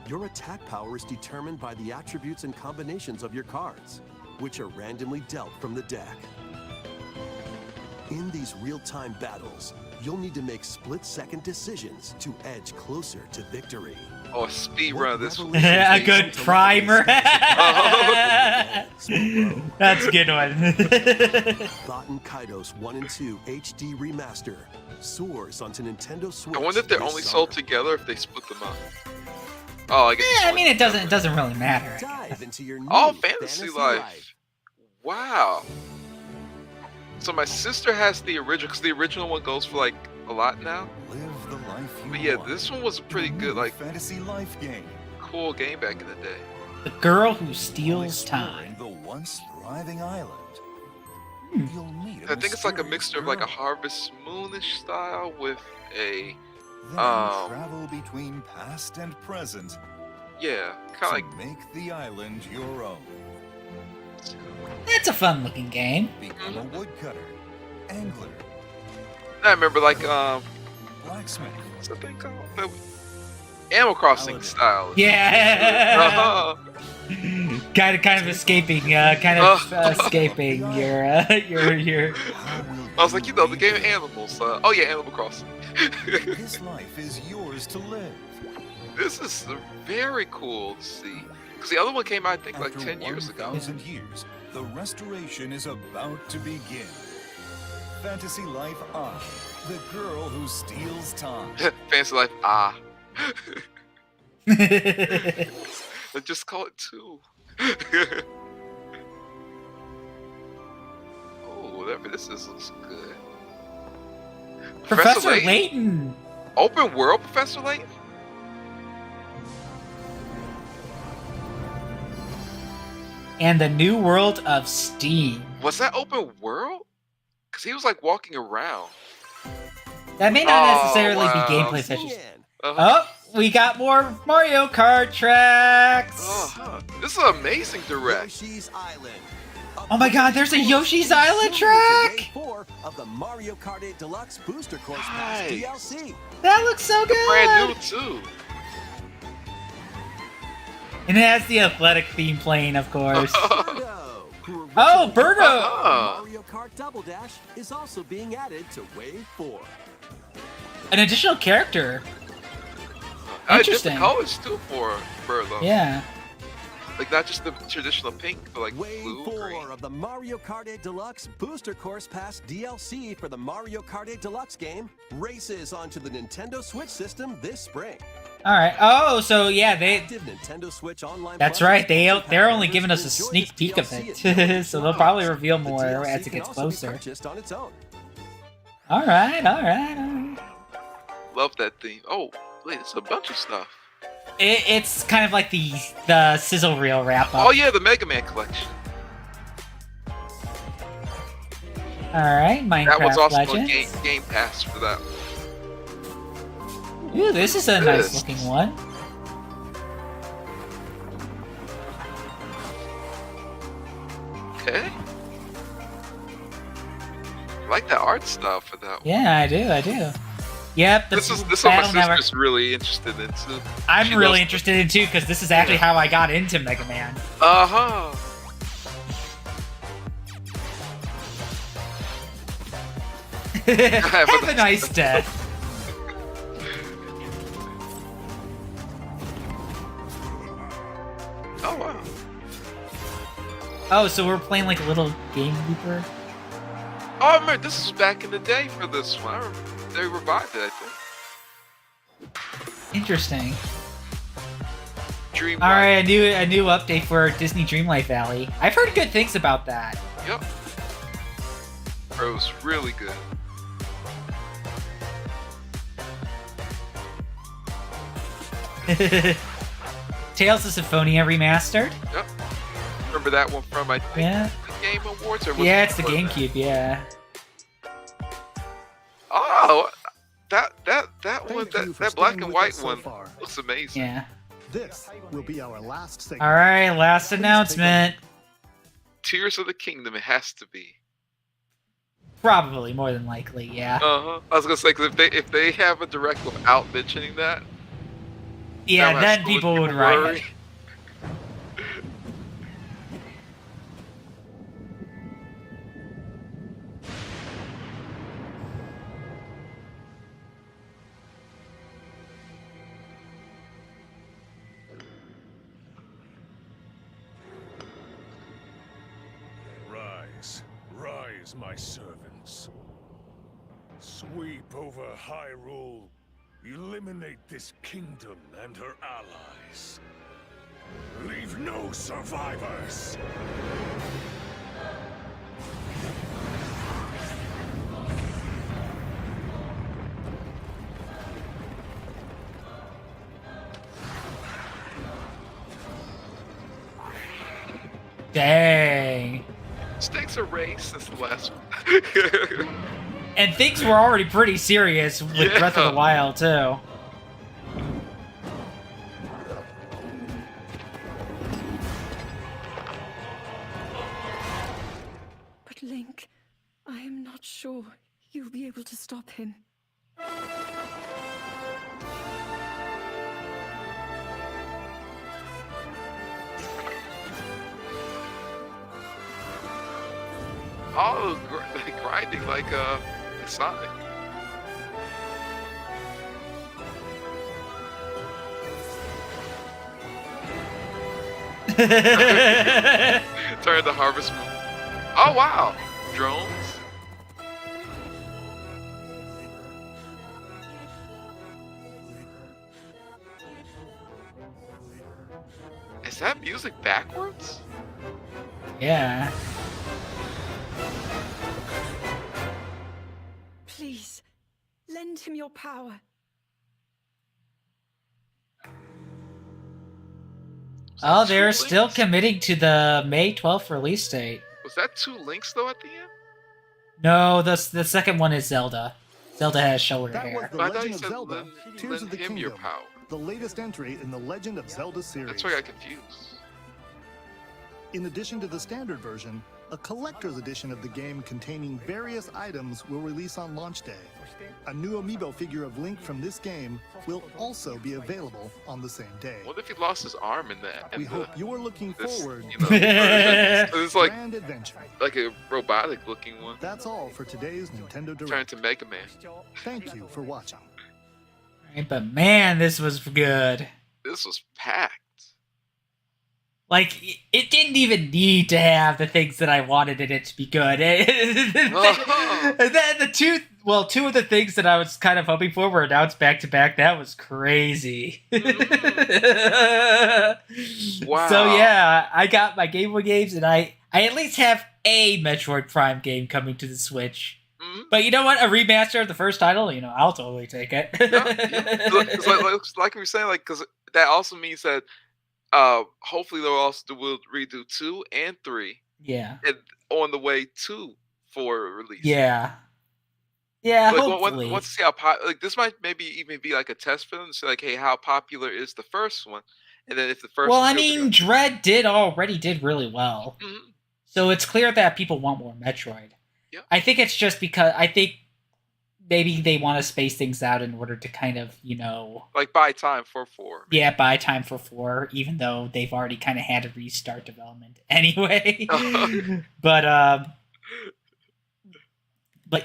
Your attack power is determined by the attributes and combinations of your cards, which are randomly dealt from the deck. In these real-time battles, you'll need to make split-second decisions to edge closer to victory. Oh, a speed run of this one. A good primer. Oh. That's a good one. Baten Kaitos 1 and 2 HD Remaster soars onto Nintendo Switch. I wonder if they're this only sold summer. together, if they split them up. Oh, I guess. Yeah, I it's mean, one it doesn't separate. really matter. Dive into your new Oh, Fantasy Life. Wow. So my sister has the original, because the original one goes for like a lot now. Live the life you But yeah, want. this one was a pretty The good, new like Fantasy Life game. cool game back in the day. The girl who While steals exploring time. the once thriving island, you'll meet a I think it's like a mysterious mixture of like a girl. Harvest Moonish style with a Then travel between past and present yeah, to kind of like make the island your own. That's a fun looking game. Become a woodcutter, angler, I remember like blacksmith, what's the thing called? That Animal Crossing style. Yeah. Uh-huh. kind of escaping, escaping your. I was like, the game of animals. Oh yeah, Animal Crossing. This life is yours to live. This is very cool to see. Because the other one came out, I think, like After 10 years ago. 1,000 years, the restoration is about to begin. Fantasy Life I, the girl who steals time. Fantasy Life, Just call it 2. Oh, whatever this is looks good. Professor Layton. Open world Professor Layton? And the new world of Steam. Was that open world? Because he was like walking around. That may not necessarily be gameplay features. Oh, we got more Mario Kart tracks. This is an amazing direct. Yoshi's Island. Oh my God, there's a Yoshi's Island track. 4 of the Mario Kart 8 Deluxe Booster Course Pass DLC. That looks so good. Brand new too. And it has the athletic theme playing, of course. Birdo. Oh, Birdo! Mario Kart Double Dash is also being added to Wave 4. An additional character. Interesting. Different colors too for Birdo. Yeah. Like not just the traditional pink, but like Wave blue, 4 green. of the Mario Kart 8 Deluxe Booster Course Pass DLC for the Mario Kart 8 Deluxe game races onto the Nintendo Switch system this spring. All right. Oh, so yeah, Nintendo Switch Online. That's right. They're only giving us a sneak peek of it, so they'll probably reveal more as it gets closer. All right. Love that theme. Oh, wait, it's a bunch of stuff. It's kind of like the sizzle reel wrap up. Oh yeah, the Mega Man collection. All right, Minecraft That was also Legends. a game pass for that. Ooh, this is a nice looking one. Okay. I like the art style for that one. Yeah, I do. Yep. This is what my sister's really interested in too. I'm really interested in too because this is actually how I got into Mega Man. Have a nice day. Oh wow. Oh, so we're playing like a little Game Looper? Oh, I remember this was back in the day for this one. They revived it, I think. Interesting. Dreamlight. Alright, a new update for Disney Dreamlight Valley. I've heard good things about that. Yep. Bro, it was really good. Tales of Symphonia remastered. Yep. Remember that one from I think the Game Awards? Or was it's the GameCube. Yeah. Oh, that one, that black and white one looks amazing. Yeah. This will be our last segment. All right, last announcement. Tears of the Kingdom. It has to be. Probably, more than likely, yeah. I was gonna say because if they have a direct without mentioning that. Yeah, then people would write it. Rise, my servants. Sweep over Hyrule. Eliminate this kingdom and her allies. Leave no survivors. Dang. Stakes are raised since the last one. And things were already pretty serious with Breath of the Wild, too. But Link, I am not sure you'll be able to stop him. Oh, grinding like Sonic. Turn the harvest moon. Oh wow, drones. Is that music backwards? Yeah. Please, lend him your power. Oh, they're still committing to the May 12th release date. Was that 2 links though at the end? No, the second one is Zelda. Zelda has shorter That was hair. The But I thought Legend you of said Zelda, Tears of the lend him your Kingdom, power. the latest entry in the Legend of Zelda series. That's where I got confused. In addition to the standard version, a collector's edition of the game containing various items will release on launch day. A new amiibo figure of Link from this game will also be available on the same day. What if he lost his arm in that? We hope you're looking this, forward you know, version? It's like grand adventure. like a robotic looking one. That's all for today's Nintendo Turn Direct. to Mega Man. Thank you for watching. Right, but man, this was good. This was packed. Like, it didn't even need to have the things that I wanted in it to be good. Two of the things that I was kind of hoping for were announced back to back. That was crazy. Wow. So yeah, I got my Game Boy games, and I at least have a Metroid Prime game coming to the Switch. But you know what? A remaster of the first title, I'll totally take it. It's like we were saying, like, because that also means that hopefully they'll also will redo 2 and 3. Yeah. And on the way to 4 release. Yeah. Yeah, like, hopefully. Once to see how like this might maybe even be like a test for them to see like, hey, how popular is the first one? And then if the first Well, one's I really mean, good- Dread did really well. Mhm. So it's clear that people want more Metroid. Yeah. I think it's just because I think maybe they want to space things out in order to kind of, like buy time for 4. buy time for 4, even though they've already kind of had to restart development anyway. But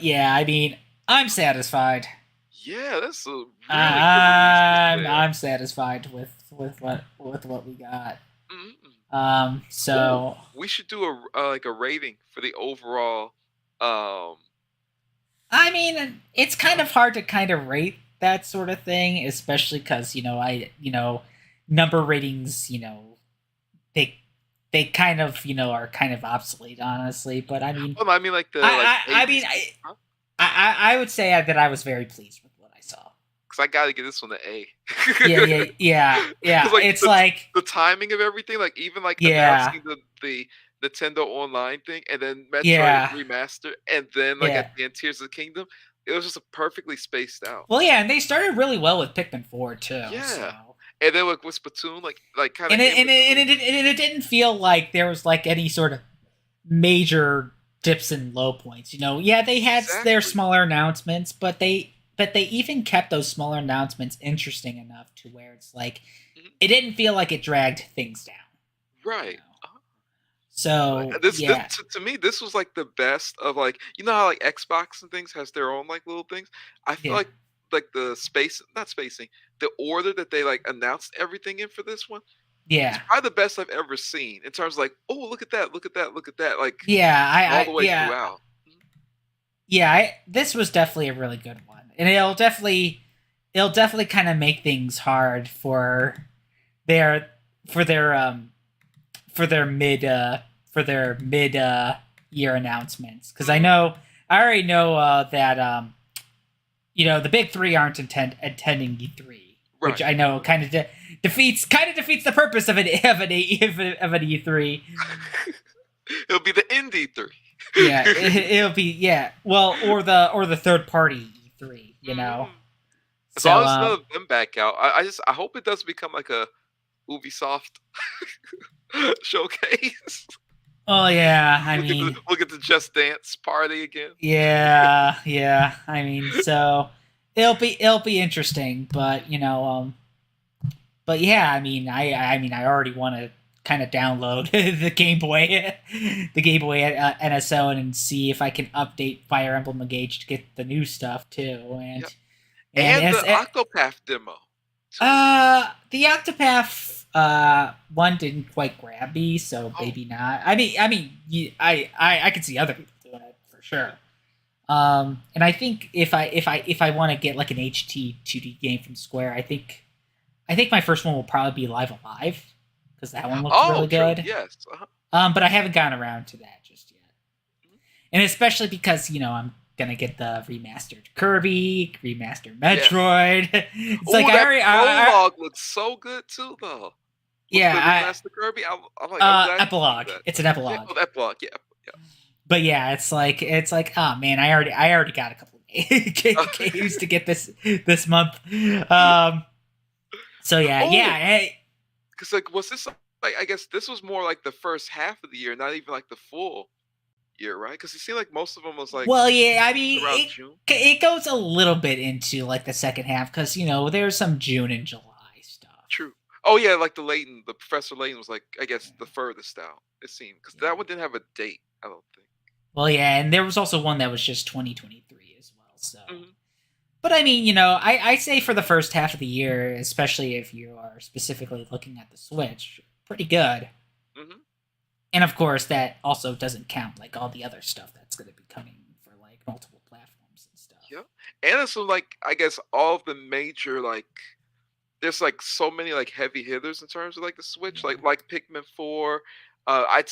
yeah, I mean, I'm satisfied. Yeah, that's a really good I'm satisfied with what we got. So we should do a rating for the overall. I mean, it's kind of hard to kind of rate that sort of thing, especially because number ratings, they kind of are kind of obsolete, honestly. But I mean, Well, I mean, like the. I would say that I was very pleased with what I saw. Because I got to give this one an A. Yeah. 'Cause, It's the, like the timing of everything, like even like Yeah. announcing the Nintendo Online thing, and then Metroid Yeah. Remaster, and then like Yeah. at the end Tears of the Kingdom. It was just perfectly spaced out. well, yeah, and they started really well with Pikmin 4 too. Yeah. So. And then like with Splatoon, like kind of. And it didn't feel like there was like any sort of major dips and low points. Yeah, they had their smaller announcements, but they even kept those smaller announcements interesting enough to where it's like it didn't feel like it dragged things down. Right. So This to me, this was like the best of like how like Xbox and things has their own like little things. I feel like the not spacing, the order that they like announced everything in for this one. Yeah. It's probably the best I've ever seen in terms of like, oh, look at that, like Yeah, all the way throughout. Yeah, this was definitely a really good one, and it'll definitely kind of make things hard for their mid year announcements, because I already know that the big three aren't attending E3, which I know kind of defeats the purpose of an E3. It'll be the Indie 3. Yeah, it'll be well, or the third party E3, As long as none of them back out, I hope it does become like a Ubisoft showcase. Oh yeah, I mean, look at the Just Dance party again. Yeah. I mean, so it'll be interesting, but but yeah, I mean, I already want to kind of download the Game Boy NSO and see if I can update Fire Emblem Engage to get the new stuff too. And and the Octopath demo. The Octopath one didn't quite grab me, so maybe not. I mean, I could see other people doing it for sure. And I think if I want to get like an HT 2D game from Square, I think my first one will probably be Live Alive, because that one looks really good. Yes. But I haven't gotten around to that just yet. And especially because, I'm gonna get the remastered Kirby, remastered Metroid. It's like prologue looks so good too, though. Remastered Kirby. I'm like, epilogue. It's an epilogue. Yeah, epilogue. Yeah. But yeah, it's like, oh man, I already got a couple of games to get this month. So yeah. Because like, was this like? I guess this was more like the first half of the year, not even like the full year, right? Because it seemed like most of them was like. Well, yeah, I mean, June. It goes a little bit into like the second half because there's some June and July stuff. True. Oh yeah, like the Professor Layton was like, I guess the furthest out. It seemed because that one didn't have a date. I don't think. Well, yeah, and there was also one that was just 2023 as well. So, But I mean, I say for the first half of the year, especially if you are specifically looking at the Switch, pretty good. And of course, that also doesn't count like all the other stuff that's going to be coming for like multiple platforms and stuff. Yeah, and it's like I guess all of the major like there's like so many like heavy hitters in terms of like the Switch, like Pikmin 4. I'd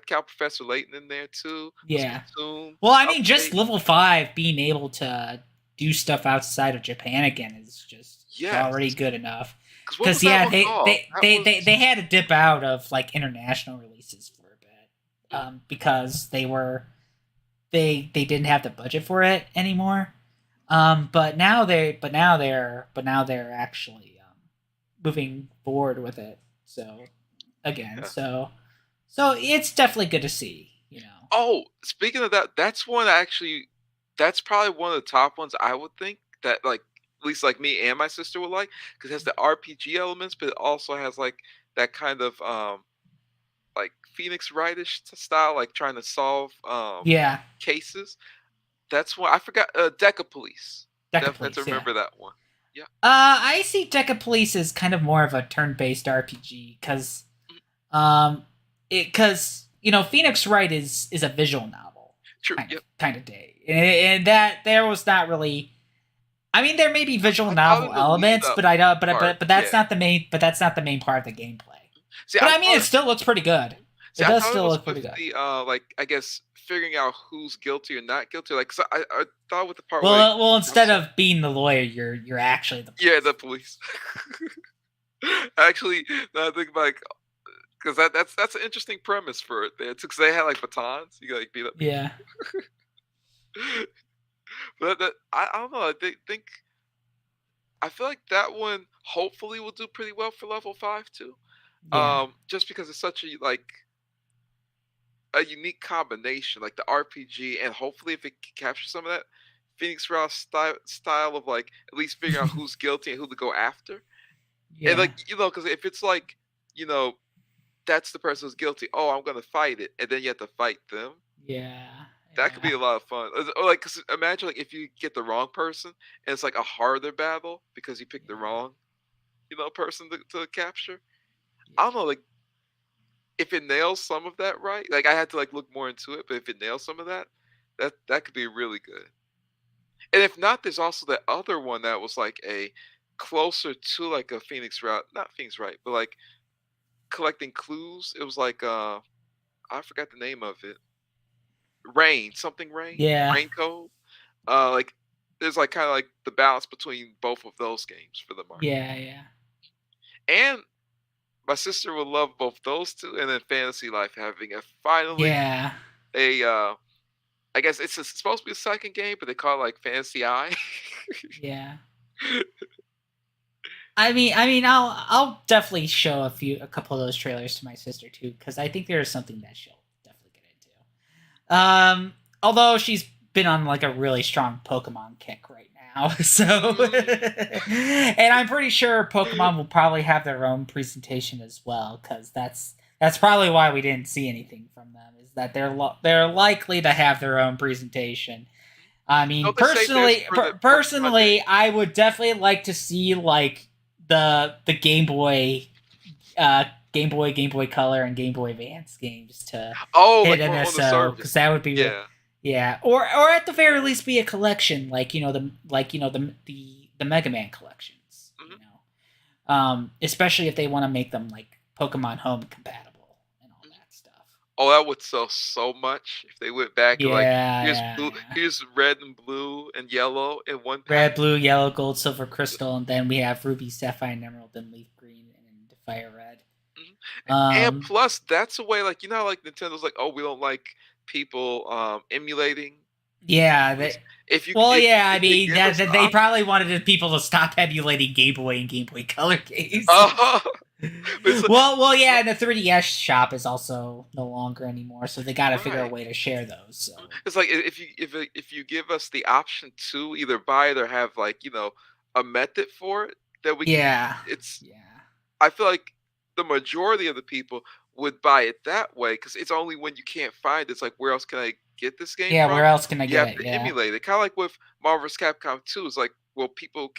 count Professor Layton in there too. Yeah. Splatoon, well, I mean, just level 5 being able to do stuff outside of Japan again is just already good enough. Because they had to dip out of like international releases for a bit, because they didn't have the budget for it anymore. But now they're actually moving forward with it. So again, so it's definitely good to see. Oh, speaking of that, that's probably one of the top ones I would think that like at least like me and my sister would like, because it has the RPG elements, but it also has like that kind of like Phoenix Wright-ish style, like trying to solve cases. That's one I forgot. Deca Police. Definitely have to remember that one. Yeah. I see Deca Police as kind of more of a turn-based RPG because Phoenix Wright is a visual novel. True. Kind of day, and that there was not really. I mean, there may be visual novel elements, but that's not the main. But that's not the main part of the gameplay. See, but I mean, it still looks pretty good. See, it does still look pretty good. The like, I guess figuring out who's guilty or not guilty. Like, so I thought with the part. Well, instead of being the lawyer, you're actually the police. Yeah, the police. Actually, I think like. Because that's an interesting premise for it there. Because they had like batons, you could like beat up. Yeah. But I don't know. I think I feel like that one hopefully will do pretty well for level 5 too. Yeah. Just because it's such a unique combination, like the RPG, and hopefully if it can capture some of that Phoenix Wright style of like at least figuring out who's guilty and who to go after. Yeah. And like because if it's like that's the person who's guilty. Oh, I'm gonna fight it, and then you have to fight them. Yeah. That could be a lot of fun. Or like, cause imagine like if you get the wrong person, and it's like a harder battle because you picked the wrong, person to capture. I don't know, like if it nails some of that right. Like I had to like look more into it, but if it nails some of that could be really good. And if not, there's also that other one that was like a closer to like a Phoenix Wright, not Phoenix Wright, but like collecting clues. It was like I forgot the name of it. Rain. Yeah. Rain Code. Like there's like kind of like the balance between both of those games for the market. Yeah. And my sister would love both those two, and then Fantasy Life having a finally Yeah. I guess it's supposed to be a second game, but they call it like Fantasy Eye. Yeah. I mean, I'll definitely show a couple of those trailers to my sister too, because I think there's something that she'll definitely get into. Although she's been on like a really strong Pokemon kick right now, so and I'm pretty sure Pokemon will probably have their own presentation as well, because that's That's probably why we didn't see anything from them. Is that they're likely to have their own presentation. I mean, No, they say personally, there's for the personally, I would definitely like to see like the Game Boy, Game Boy Color, and Game Boy Advance games to hit like on the NSO, service. because that would be yeah, or at the very least be a collection, like the Mega Man collections, you know, especially if they want to make them like Pokemon Home compatible and all that stuff. Oh, that would sell so much if they went back and like here's red and blue and yellow in one pack. Red, blue, yellow, gold, silver, crystal, and then we have ruby, sapphire, and emerald, and leaf green, and fire red. And plus, that's a way, like, you know how, like, Nintendo's like, oh, we don't like people emulating. Yeah, I mean, they they probably wanted people to stop emulating Game Boy and Game Boy Color games. Well, yeah, and the 3DS shop is also no longer anymore, so they got to figure a way to share those. So. It's like if you give us the option to either buy it or have, like, you know, a method for it that we can, I feel like the majority of the people would buy it that way, because it's only when you can't find it, it's like, where else can I get this game from? Where else can I get it? You have to emulate it. Kind of like with Marvel vs. Capcom 2. It's like, well, people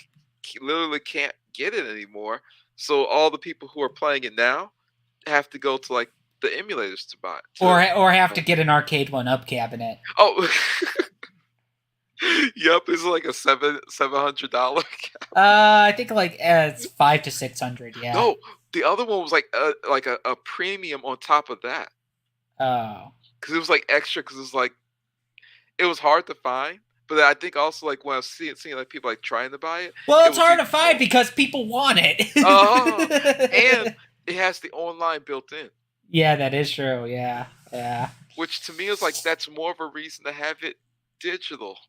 literally can't get it anymore. So all the people who are playing it now have to go to like the emulators to buy it. Or have to get an Arcade 1-Up cabinet. Oh, yep, it's like a $700. I think like it's $500 to $600. Yeah. No, the other one was like a premium on top of that. Oh. Because it was like extra. Because it was like it was hard to find. But I think also, like, when I was seeing like people like trying to buy it. Well, it's hard to find because people want it. And it has the online built in. Yeah, that is true. Yeah. Which to me is like, that's more of a reason to have it digital.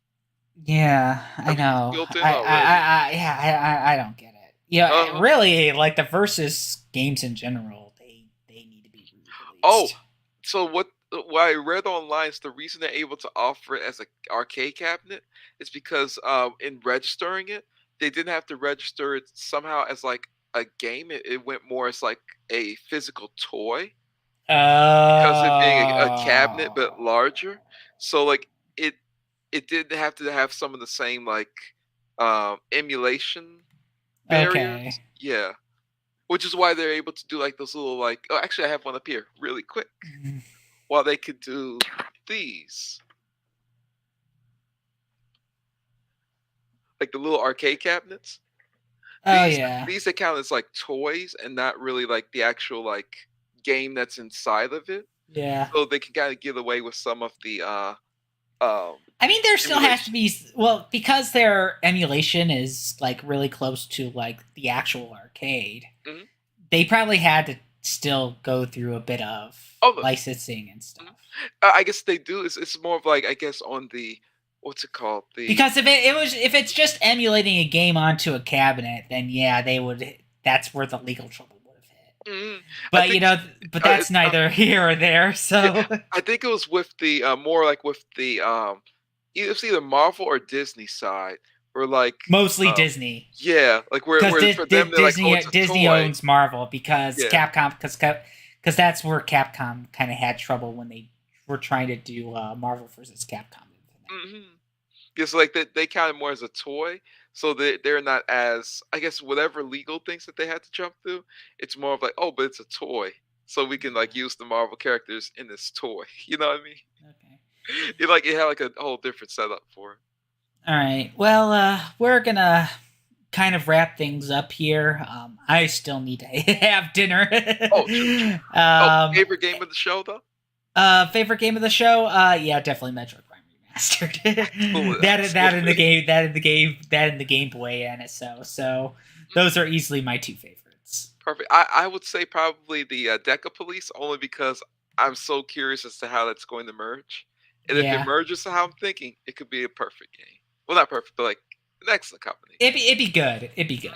Yeah, I know. Built in I don't get it. Yeah, really, like the Versus games in general, they need to be released. Oh, so what I read online is the reason they're able to offer it as an arcade cabinet is because in registering it, they didn't have to register it somehow as like a game. It went more as like a physical toy. Because it being a cabinet but larger. So like it didn't have to have some of the same like emulation barriers. Okay. Yeah. Which is why they're able to do like those little like, oh, actually I have one up here really quick. While they could do these. Like the little arcade cabinets. These they count as like toys and not really like the actual like game that's inside of it. Yeah. So they can kind of get away with some of the I mean, there still has to be, well, because their emulation is like really close to like the actual arcade. They probably had to still go through a bit of licensing and stuff. I guess they do. It's more of like, I guess, on the, what's it called? Because if it's just emulating a game onto a cabinet, then yeah, they would. That's where the legal trouble would have hit. But that's neither here or there. So I think it was with the more like with the it's either Marvel or Disney side, or like mostly Disney. Yeah, like where for them, Disney like, Disney owns Marvel because Yeah. Capcom because that's where Capcom kind of had trouble when they were trying to do Marvel versus Capcom. It's like they count it more as a toy, so they're not as, I guess, whatever legal things that they had to jump through. It's more of like, oh, but it's a toy, so we can like use the Marvel characters in this toy. You know what I mean? Okay. It had like a whole different setup for it. All right. Well, we're gonna kind of wrap things up here. I still need to have dinner. Favorite game of the show though? Favorite game of the show? Yeah, definitely Metroid Prime Remastered. that in the Game Boy NSO. So those are easily my two favorites. Perfect. I would say probably the Deca Police, only because I'm so curious as to how that's going to merge. And if it merges to how I'm thinking, it could be a perfect game. Well, not perfect, but like an excellent company. It'd be good. It'd be good.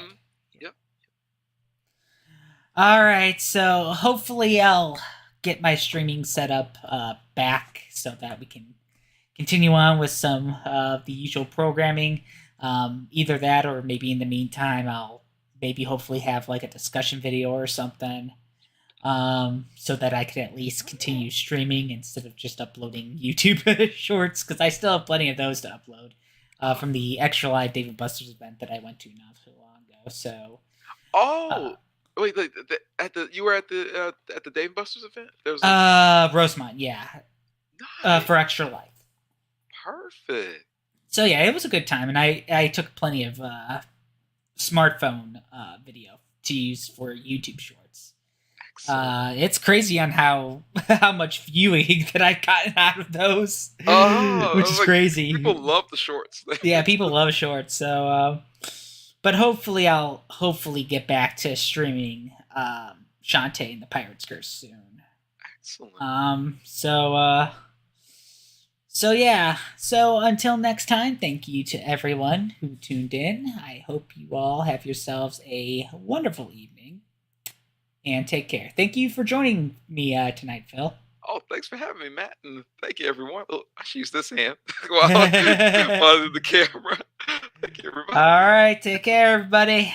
Yep. All right, so hopefully I'll get my streaming setup back so that we can continue on with some of the usual programming. Either that, or maybe in the meantime, I'll maybe hopefully have like a discussion video or something. so that I could at least continue streaming instead of just uploading YouTube shorts, because I still have plenty of those to upload from the Extra Live David Buster's event that I went to not so long ago. So, wait, you were at the Dave and Buster's event? There was Rosemont, yeah, nice. for Extra Life. Perfect. So yeah, it was a good time, and I took plenty of smartphone video to use for YouTube shorts. It's crazy on how much viewing that I've gotten out of those, which is crazy. People love the shorts. Yeah, people love shorts. So, but hopefully I'll get back to streaming Shantae and the Pirate's Curse soon. Excellent. So yeah. So until next time, thank you to everyone who tuned in. I hope you all have yourselves a wonderful evening. And take care. Thank you for joining me tonight, Phil. Oh, thanks for having me, Matt. And thank you, everyone. Oh, I should use this hand while I do the camera. Thank you, everybody. All right. Take care, everybody.